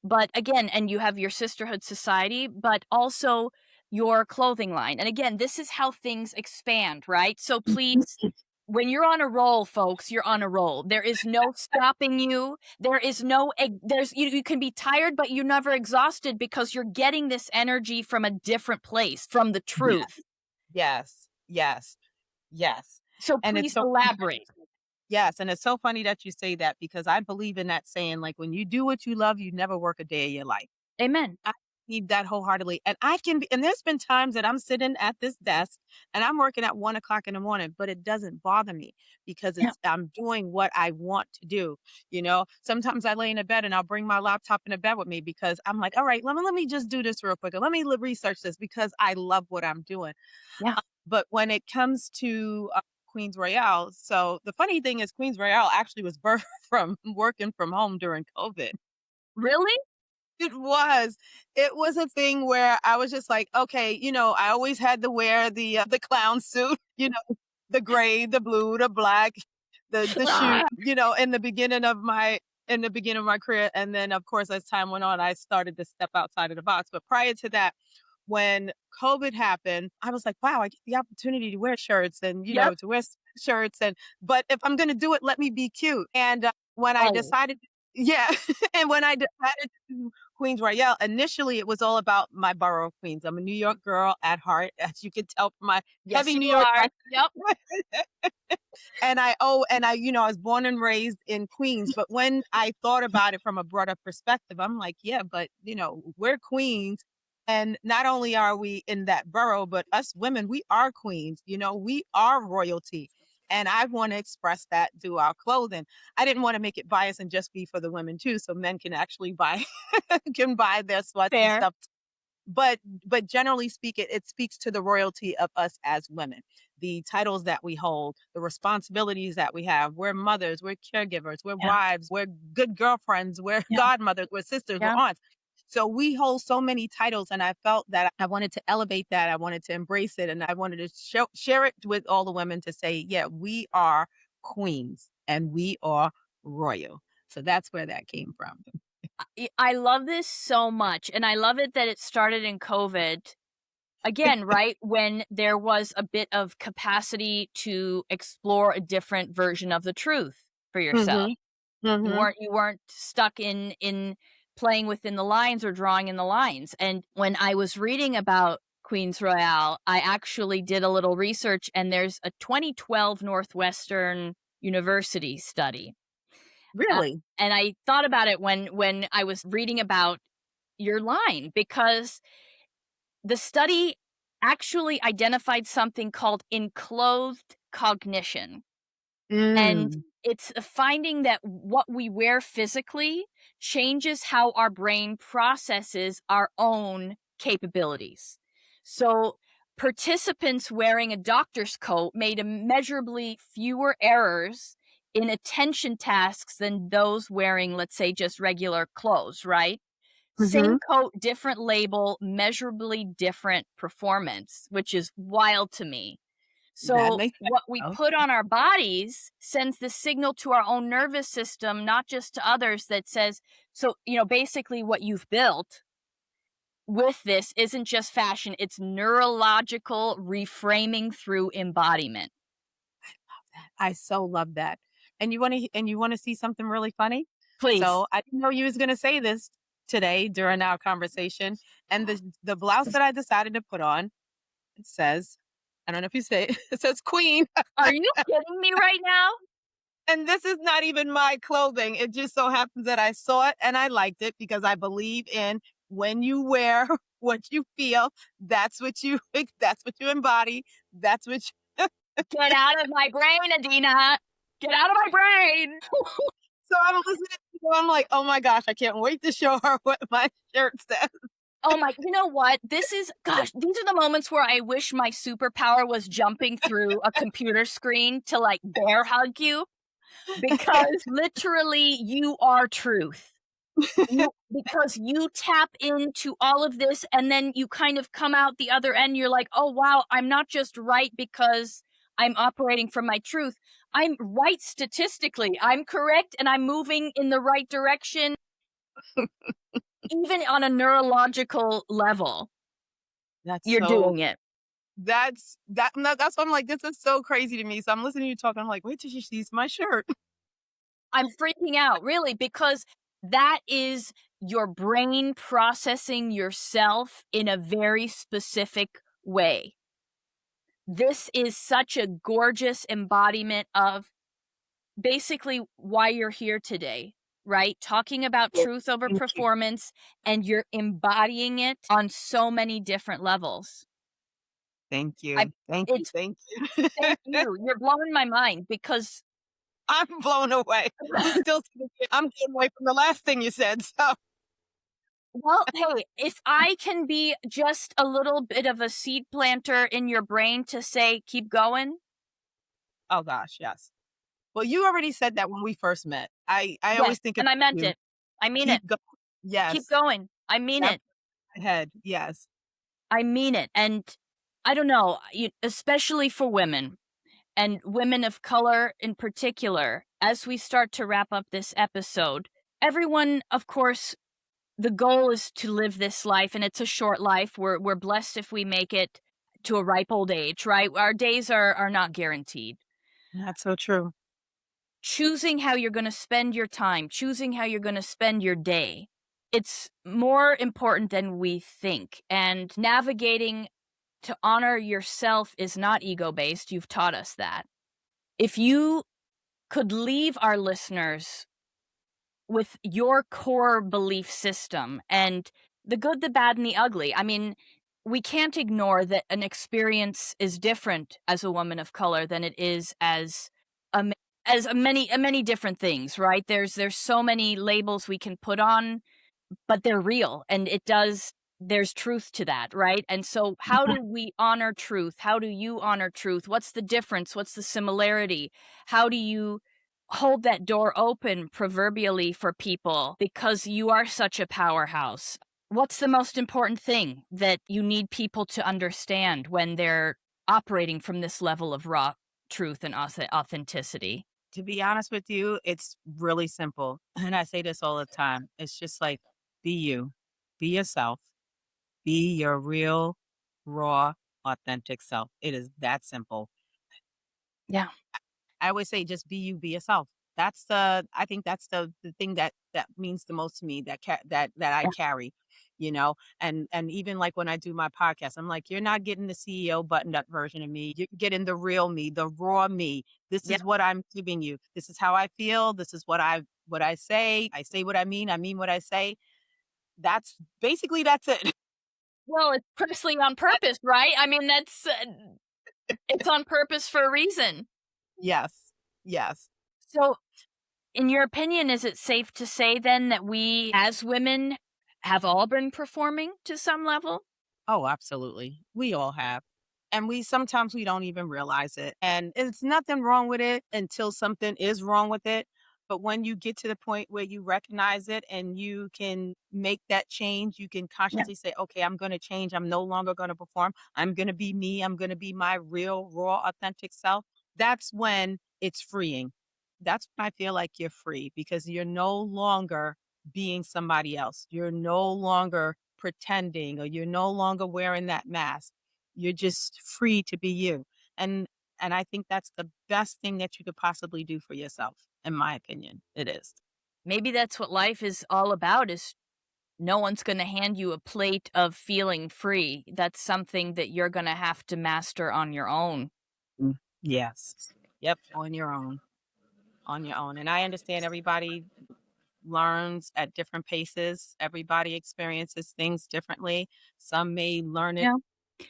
but again, and you have your sisterhood society, but also your clothing line. And again, this is how things expand, right? So please, when you're on a roll, folks, you're on a roll. There is no stopping you. There is no you can be tired, but you're never exhausted because you're getting this energy from a different place, from the Yes, truth. yes, yes, yes. So And it's please so funny that you elaborate. say yes, and it's so funny that you say that because I believe in that saying, like, when you do what you love, you never work a day of your life. Amen. I believe that wholeheartedly, and I can be and there's been times that I'm sitting at this desk and I'm working at 1 o'clock in the morning, but it doesn't bother me because Yeah. I'm doing what I want to do, you know? Sometimes I lay in the bed and I'll bring my laptop in the bed with me because I'm like, "All right, let me just do this real quick, and let me research this because I love what I'm doing." Yeah. But when it comes to, Queens Royale, so the funny thing is Queens Royale actually was birthed from working from home during COVID. Really? It was. It was a thing where I was just like, "Okay," I always had to wear the clown suit, the gray, the blue, the black, the shoe, in the beginning of my in the beginning of my career. And then, of course, as time went on, I started to step outside of the box. But prior to that, when COVID happened, I was like, wow, I get the opportunity to wear shirts and, Yep. to wear shirts. But if I'm going to do it, let me be cute. And when I Oh, decided, yeah, and when I decided to do Queens Royale, initially it was all about my borough of Queens. I'm a New York girl at heart, as you can tell from my yes, heavy you New York are. accent. Yep. And I was born and raised in Queens, but when I thought about it from a broader perspective, I'm like, yeah, but we're queens. And not only are we in that borough, but us women, we are queens, we are royalty. And I want to express that through our clothing. I didn't want to make it biased and just be for the women too, so men can actually buy can buy their sweats and Fair. stuff, but generally speaking, it speaks to the royalty of us as women, the titles that we hold, the responsibilities that we have. We're mothers, we're caregivers, we're Yeah. wives, we're good girlfriends, we're Yeah. godmothers, we're sisters, we're Yeah. aunts. So we hold so many titles, and I felt that I wanted to elevate that. I wanted to embrace it, and I wanted to share it with all the women to say, yeah, we are queens and we are royal. So that's where that came from. I love this so much, and I love it that it started in COVID. Again, right, when there was a bit of capacity to explore a different version of the truth for yourself. Hmm. Hmm. You weren't stuck in playing within the lines or drawing in the lines, and when I was reading about Queens Royale, I actually did a little research, and there's a 2012 Northwestern University study. Uh, Really? and I thought about it when I was reading about your line, because the study actually identified something called enclosed cognition. And Mm. it's a finding that what we wear physically changes how our brain processes our own capabilities. So, participants wearing a doctor's coat made immeasurably fewer errors in attention tasks than those wearing, let's say, just regular clothes, right? Same Mhm. coat, different label, measurably different performance, which is wild to me. That So, makes what we sense. put on our bodies sends the signal to our own nervous system, not just to others, that says, so, basically what you've built with this isn't just fashion, it's neurological reframing through embodiment. I so love that. And you wanna see something really funny? Please. So, I didn't know you was gonna say this today during our conversation, and the blouse that I decided to put on, it says, I don't know if you say it, it says queen, Are you kidding me right now? and this is not even my clothing. It just so happens that I saw it and I liked it because I believe in when you wear what you feel, that's what you that's what you embody, that's what Get out of my brain, Adyna. Get out of my brain. So I'm listening to people, I'm like, "Oh my gosh, I can't wait to show her what my shirt says." Oh my, you know what? This is, gosh, these are the moments where I wish my superpower was jumping through a computer screen to like bear hug you, because literally you are truth. Because you tap into all of this and then you kind of come out the other end. You're like, oh, wow, I'm not just right because I'm operating from my truth. I'm right statistically. I'm correct and I'm moving in the right direction, even on a neurological level. That's You're so doing it. that's why I'm like, "This is so crazy to me." So I'm listening to you talking, I'm like, "Wait till she sees my shirt." I'm freaking out, really, because that is your brain processing yourself in a very specific way. This is such a gorgeous embodiment of basically why you're here today, right? Talking about Well, truth over thank you. performance, and you're embodying it on so many different levels. Thank I'm you. Thank you. it's Thank you. Thank you. You're blowing my mind because I'm blown away. I'm still I'm getting away from the last thing you said, so well, hey, if I can be just a little bit of a seed planter in your brain to say, keep going. oh gosh, yes. Well, you already said that when we first met. I Yes, always think and about I meant you. it. I mean it. Keep going. Keep Yes. going. I mean That's it. my head. Yes. I mean it. And I don't know, especially for women and women of color in particular, as we start to wrap up this episode, Everyone, of course, the goal is to live this life, and it's a short life. We're blessed if we make it to a ripe old age, right? Our days are not guaranteed. That's so true. Choosing how you're gonna spend your time, choosing how you're gonna spend your day, it's more important than we think, and navigating to honor yourself is not ego-based, you've taught us that. If you could leave our listeners with your core belief system and the good, the bad, and the ugly. I mean, we can't ignore that an experience is different as a woman of color than it is a ma- as a many different things, right? There's so many labels we can put on, but they're real, and there's truth to that, right? And so how do we honor truth? How do you honor truth? What's the difference? What's the similarity? How do you hold that door open proverbially for people because you are such a powerhouse? What's the most important thing that you need people to understand when they're operating from this level of raw truth and authenticity? To be honest with you, it's really simple. And I say this all the time. It's just like, be you, be yourself, be your real, raw, authentic self. It is that simple. Yeah. I always say just be you, be yourself. I think that's the thing that means the most to me, that I Yeah. carry, and even like when I do my podcast, I'm like, you're not getting the CEO buttoned up version of me. You're getting the real me, the raw me. This Yeah. is what I'm giving you. This is how I feel. This is what I say. I say what I mean what I say. That's it. Well, it's purposely on purpose, right? I mean, it's on purpose for a reason. Yes. Yes. So, in your opinion, is it safe to say then that we as women have all been performing to some level? Oh, absolutely. We all have. And we sometimes we don't even realize it. And it's nothing wrong with it until something is wrong with it. But when you get to the point where you recognize it and you can make that change, you can Yeah. consciously say, okay, I'm going to change. I'm no longer going to perform. I'm going to be me. I'm going to be my real, raw, authentic self. That's when it's freeing. That's when I feel like you're free because you're no longer being somebody else. You're no longer pretending or you're no longer wearing that mask. You're just free to be you. And and I think that's the best thing that you could possibly do for yourself, in my opinion. It is. Maybe that's what life is all about is no one's going to hand you a plate of feeling free. That's something that you're going to have to master on your own. Mm. Yes. Yep. On your own. On your own. And I understand everybody learns at different paces. Everybody experiences things differently. Some may learn it Yeah.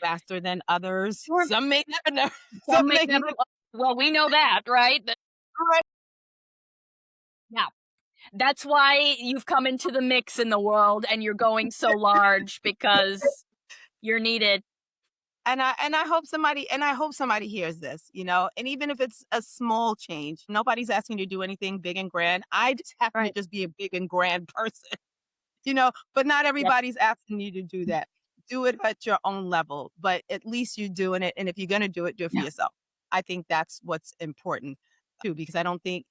faster than others. Sure. Some may never know. Some Some may may never well, we know that, right? right. Yeah. That's why you've come into the mix in the world and you're going so large because you're needed. And I hope somebody hears this, and even if it's a small change, nobody's asking you to do anything big and grand. I just happen to Right. just be a big and grand person. But not Yep. everybody's asking you to do that. Do it at your own level, but at least you're doing it. And if you're going to do it for Yeah. yourself. I think that's what's important too, because I don't think,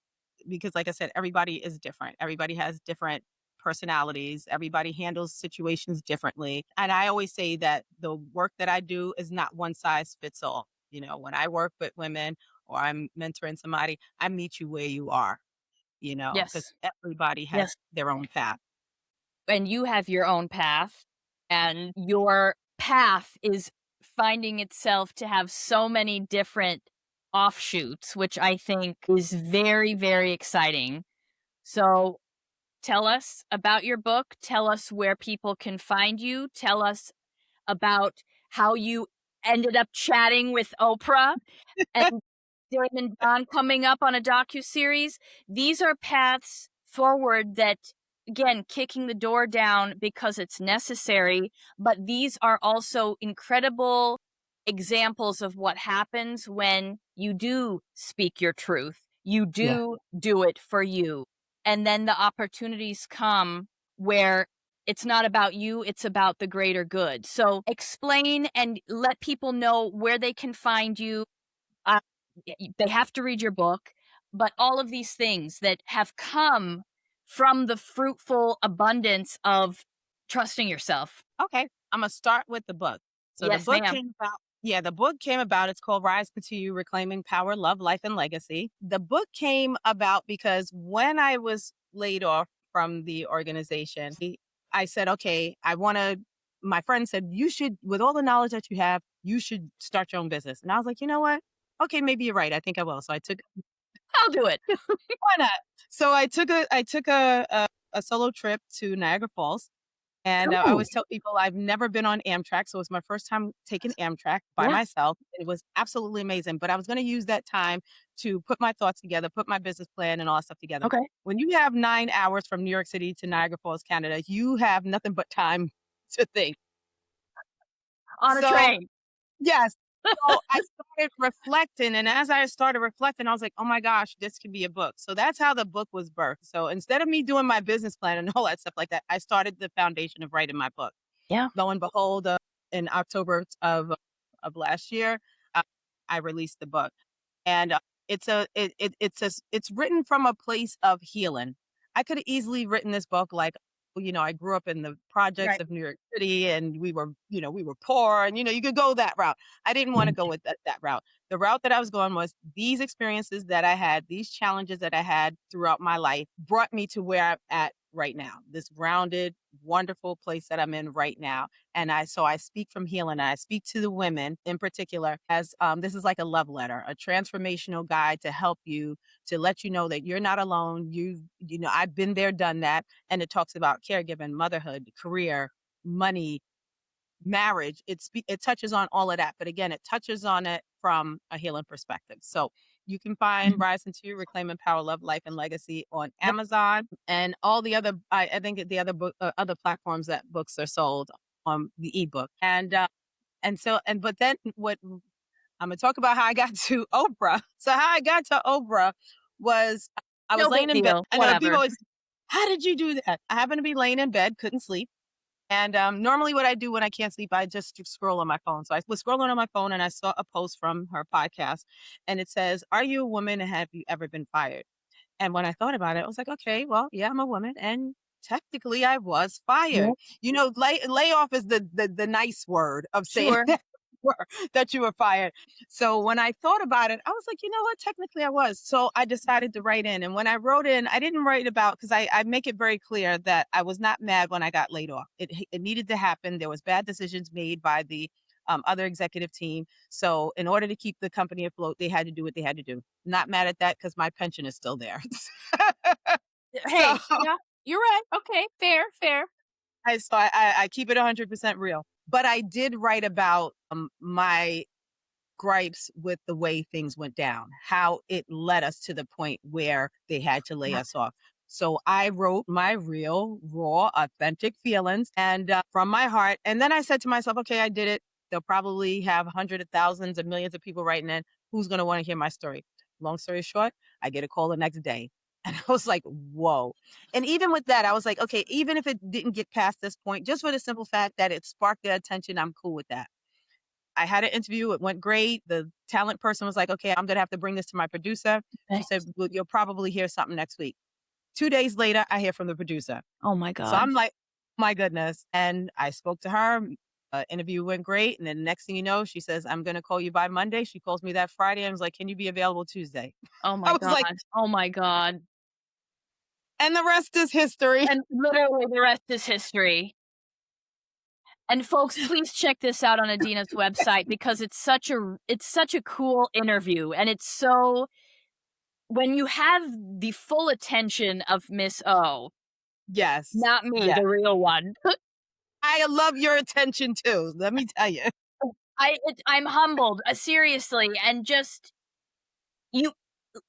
because like I said, everybody is different. Everybody has different personalities. Everybody handles situations differently. And I always say that the work that I do is not one size fits all. When I work with women or I'm mentoring somebody, I meet you where you are, because Yes. everybody Yes. has their own path. And you have your own path, and your path is finding itself to have so many different offshoots, which I think is very, very exciting. So tell us about your book. Tell us where people can find you. Tell us about how you ended up chatting with Oprah and Dylan and Don coming up on a docuseries. These are paths forward that, again, kicking the door down because it's necessary, but these are also incredible examples of what happens when you do speak your truth. You Yeah. do it for you. And then the opportunities come where it's not about you, it's about the greater good. So explain and let people know where they can find you. uh, they have to read your book, but all of these things that have come from the fruitful abundance of trusting yourself. Okay, I'm gonna start with the book. So the Yes, book ma'am. came about. Yeah, the book came about. It's called Rise Continue Reclaiming Power, Love, Life, and Legacy. The book came about because when I was laid off from the organization, I said, okay, I want to. My friend said, you should, with all the knowledge that you have, you should start your own business. And I was like, you know what? Okay, maybe you're right. I think I will. So I took I'll do it. why not? So I took a solo trip to Niagara Falls, and I Ooh. always tell people I've never been on Amtrak, so it was my first time taking Amtrak by Yeah. myself. It was absolutely amazing, but I was going to use that time to put my thoughts together, put my business plan and all that stuff together. Okay. When you have 9 hours from New York City to Niagara Falls, Canada, you have nothing but time to think. On a So train. yes. So I started reflecting, and as I started reflecting, I was like, "Oh my gosh, this could be a book." So that's how the book was birthed. So instead of me doing my business plan and all that stuff like that, I started the foundation of writing my book. Yeah. Lo and behold, in October of last year, uh, I released the book, and it's written from a place of healing. I could have easily written this book like, I grew up in the projects Right. of New York City, and we were poor, and you could go that route. I didn't want to go with that route. The route that I was going was these experiences that I had, these challenges that I had throughout my life brought me to where I'm at right now. This grounded, wonderful place that I'm in right now. And I speak from healing. I speak to the women in particular as this is like a love letter, a transformational guide to help you, to let you know that you're not alone. I've been there, done that. And it talks about caregiving, motherhood, career, money, marriage. It touches on all of that, but again, it touches on it from a healing perspective. So you can find Mhm. Rise into Reclaiming Power, Love, Life, and Legacy on Yep. Amazon and all the other. I think the other other platforms that books are sold on the ebook. And but then what I'm gonna talk about how I got to Oprah. So how I got to Oprah was I was No laying big in bed. deal. I know people Whatever. always, how did you do that? I happened to be laying in bed, couldn't sleep. And normally, what I do when I can't sleep, I just scroll on my phone. So I was scrolling on my phone and I saw a post from her podcast, and it says, "Are you a woman and have you ever been fired?" And when I thought about it, I was like, okay, well, yeah, I'm a woman, and technically, I was fired. Yeah. Layoff is the nice word of saying Sure. that you were fired. So when I thought about it, I was like, you know what? Technically, I was. So I decided to write in, and when I wrote in, I didn't write about because I make it very clear that I was not mad when I got laid off. It needed to happen. There was bad decisions made by the other executive team. So in order to keep the company afloat, they had to do what they had to do. Not mad at that because my pension is still there. So Hey, yeah, you're right. Okay, fair, fair. I keep it 100% real. But I did write about my gripes with the way things went down, how it led us to the point where they had to lay Yeah. us off. So I wrote my real, raw, authentic feelings and from my heart. And then I said to myself, okay, I did it. They'll probably have hundreds of thousands of millions of people writing in. Who's going to want to hear my story? Long story short, I get a call the next day. And I was like, whoa. And even with that, I was like, okay, even if it didn't get past this point, just for the simple fact that it sparked their attention, I'm cool with that. I had an interview. It went great. The talent person was like, okay, I'm going to have to bring this to my producer. She Okay. said, well, you'll probably hear something next week. 2 days later, I hear from the producer. Oh my So god. I'm like, my goodness. And I spoke to her. Interview went great. And then the next thing you know, she says, I'm going to call you by Monday. She calls me that Friday and was like, can you be available Tuesday? Oh my I was god. like, Oh my god. and the rest is history. And literally the rest is history. And folks, please check this out on Adyna's website because it's such a cool interview, and it's so when you have the full attention of Miss O, Yes. not me, Yes. the real one. I love your attention too. Let me tell you. I'm humbled, seriously, and just you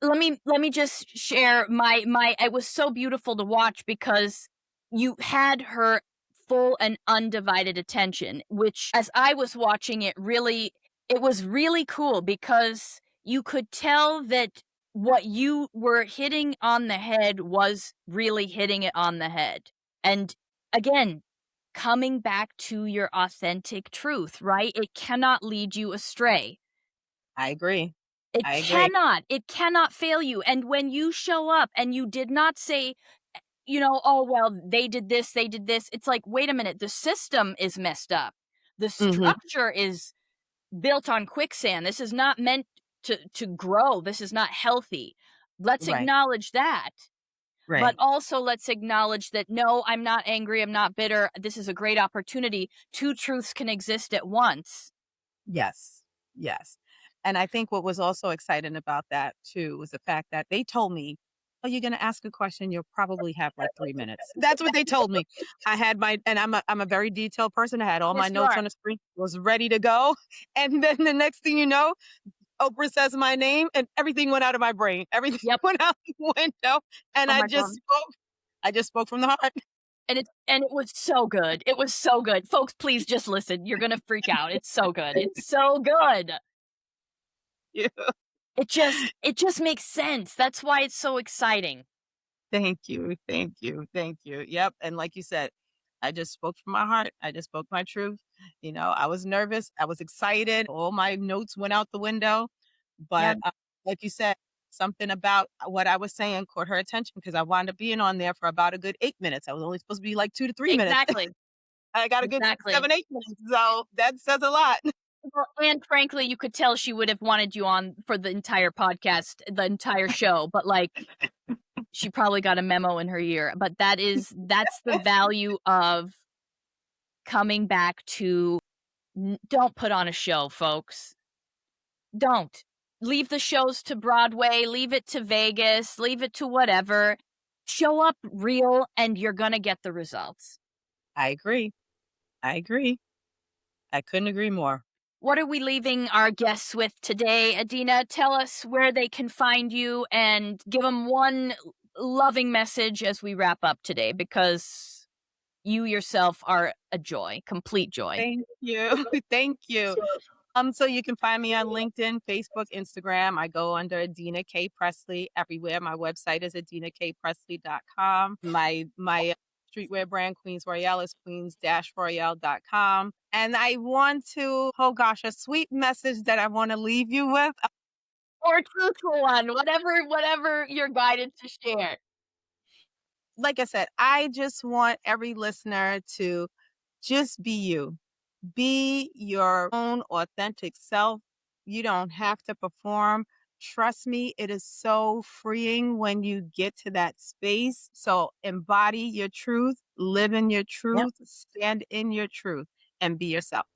let me just share my it was so beautiful to watch because you had her full and undivided attention, which as I was watching it was really cool because you could tell that what you were hitting on the head was really hitting it on the head. And again, coming back to your authentic truth, right? It cannot lead you astray. I agree. It I agree. cannot. It cannot fail you. And when you show up and you did not say, oh, well, they did this, they did this. It's like, wait a minute, the system is messed up. The Mhm. structure is built on quicksand. This is not meant to grow. This is not healthy. Let's Right. acknowledge that. But Right. also let's acknowledge that no, I'm not angry, I'm not bitter. This is a great opportunity. Two truths can exist at once. Yes. Yes. And I think what was also exciting about that too was the fact that they told me, "Oh, you're gonna ask a question, you'll probably have like 3 minutes." That's what they told me. I had my and I'm a very detailed person. I had all my Yes, you notes are. on the screen, was ready to go. And then the next thing you know, Oprah says my name and everything went out of my brain. Everything Yep. went out the window and Oh I my just God. spoke. I just spoke from the heart. And it was so good. It was so good. Folks, please just listen. You're gonna freak out. It's so good. It's so good. Yeah. It just makes sense. That's why it's so exciting. Thank you, thank you, thank you. Yep, and like you said, I just spoke from my heart. I just spoke my truth. I was nervous, I was excited. All my notes went out the window, Yeah, but like you said, something about what I was saying caught her attention because I wound up being on there for about a good 8 minutes. I was only supposed to be like 2 to 3 minutes. exactly. I got a good Exactly. 7, 8 minutes, so that says a lot. Well, and frankly, you could tell she would have wanted you on for the entire podcast, the entire show, but, like, she probably got a memo in her ear, but that's the value of coming back to n don't put on a show, folks. Don't. Leave the shows to Broadway, leave it to Vegas, leave it to whatever. Show up real, and you're gonna get the results. I agree, I agree. I couldn't agree more. What are we leaving our guests with today, Adyna? Tell us where they can find you and give them one loving message as we wrap up today because you yourself are a joy, complete joy. Thank you, thank you. So you can find me on LinkedIn, Facebook, Instagram. I go under Adyna K Pressley everywhere. My website is adynakpressley.com. My streetwear brand, Queens Royale, is queens-royale.com. And I want to, oh gosh, a sweet message that I want to leave you with. Or a truthful one, whatever you're guided to share. Like I said, I just want every listener to just be you. Be your own authentic self. You don't have to perform. Trust me, it is so freeing when you get to that space. So embody your truth, live in your Yep. truth, stand in your truth, and be yourself.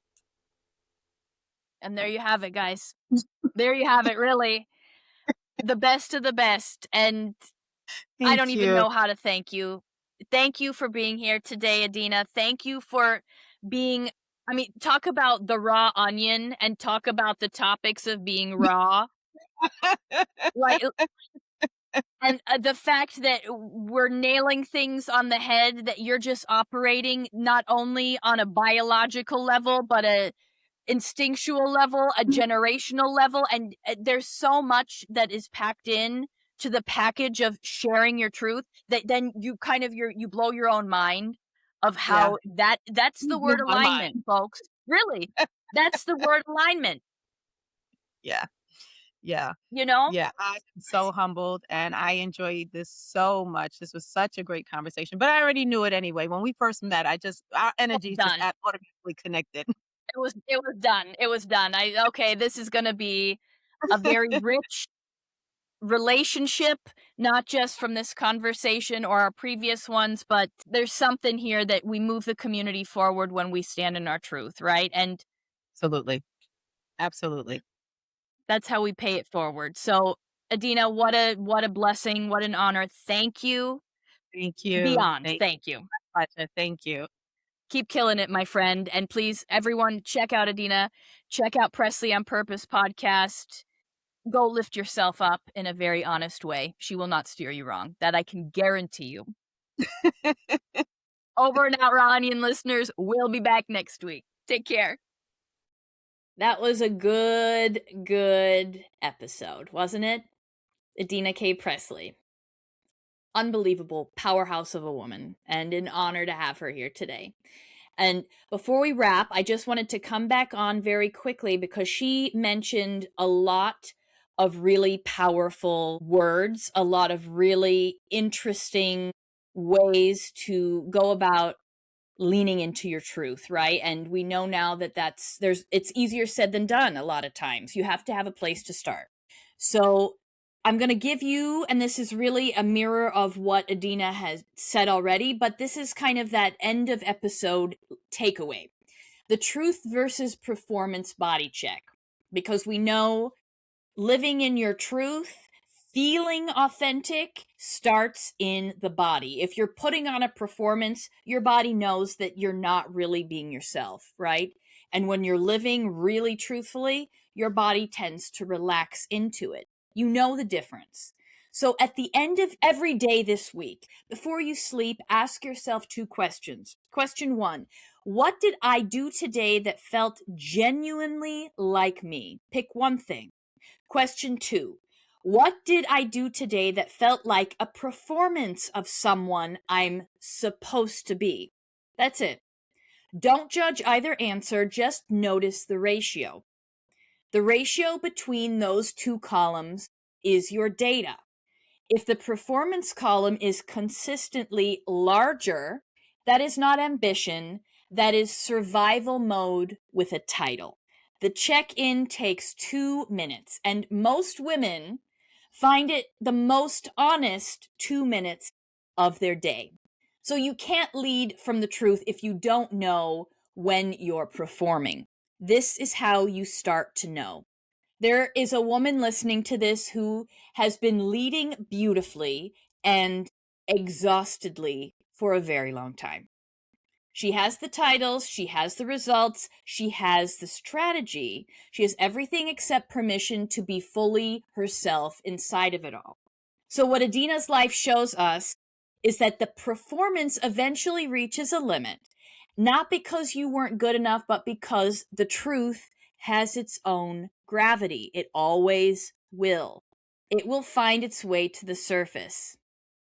And there you have it, guys. There you have it, really. The best of the best. And I don't Thank even you. know how to thank you. Thank you for being here today, Adyna. Thank you for being talk about the raw onion and talk about the topics of being raw. Like, and the fact that we're nailing things on the head, that you're just operating not only on a biological level, but a instinctual level, a generational level, and there's so much that is packed in to the package of sharing your truth that then you kind of you blow your own mind of Yeah. how that's the Blew word my alignment, mind. folks. Really. That's the word alignment, Yeah. Yeah. you know? Yeah, I'm so humbled and I enjoyed this so much. This was such a great conversation, but I already knew it anyway. When we first met, our energies just Done. automatically connected. It was done. It was done. Okay, this is going to be a very rich relationship, not just from this conversation or our previous ones, but there's something here that we move the community forward when we stand in our truth, right? And Absolutely. Absolutely. that's how we pay it forward. So, Adyna, what a blessing, what an honor. Thank you. Thank you. Beyond. Thank Thank you. you much. Thank you. Keep killing it, my friend. And please, everyone, check out Adyna. Check out Pressley on Purpose podcast. Go lift yourself up in a very honest way. She will not steer you wrong. That I can guarantee you. Over and out, Raw Onion listeners. We'll be back next week. Take care. That was a good episode, wasn't it? Adyna K. Pressley. Unbelievable powerhouse of a woman, and an honor to have her here today. And before we wrap, I just wanted to come back on very quickly because she mentioned a lot of really powerful words, a lot of really interesting ways to go about leaning into your truth, right? And we know now that it's easier said than done a lot of times. You have to have a place to start. So I'm going to give you, and this is really a mirror of what Adyna has said already, but this is kind of that end of episode takeaway. The truth versus performance body check. Because we know living in your truth, feeling authentic starts in the body. If you're putting on a performance, your body knows that you're not really being yourself, right? And when you're living really truthfully, your body tends to relax into it. You know the difference. So at the end of every day this week, before you sleep, ask yourself 2 questions. Question 1, what did I do today that felt genuinely like me? Pick one thing. Question 2, what did I do today that felt like a performance of someone I'm supposed to be? That's it. Don't judge either answer, just notice the ratio. The ratio between those 2 columns is your data. If the performance column is consistently larger, that is not ambition, that is survival mode with a title. The check-in takes 2 minutes, and most women find it the most honest 2 minutes of their day. So you can't lead from the truth if you don't know when you're performing. This is how you start to know. There is a woman listening to this who has been leading beautifully and exhaustedly for a very long time. She has the titles, she has the results, she has the strategy, she has everything except permission to be fully herself inside of it all. So what Adyna's life shows us is that the performance eventually reaches a limit, not because you weren't good enough, but because the truth has its own gravity. It always will. It will find its way to the surface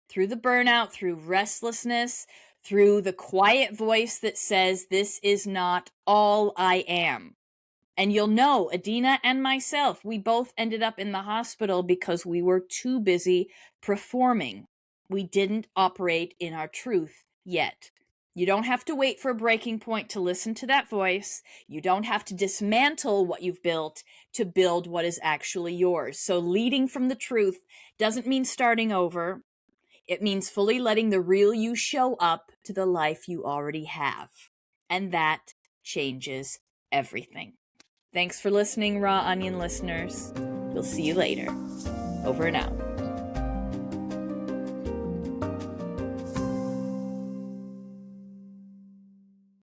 through the burnout, through restlessness, through the quiet voice that says, this is not all I am. And you'll know, Adyna and myself, we both ended up in the hospital because we were too busy performing. We didn't operate in our truth yet. You don't have to wait for a breaking point to listen to that voice. You don't have to dismantle what you've built to build what is actually yours. So leading from the truth doesn't mean starting over. It means fully letting the real you show up to the life you already have. And that changes everything. Thanks for listening, Raw Onion listeners. We'll see you later. Over and out.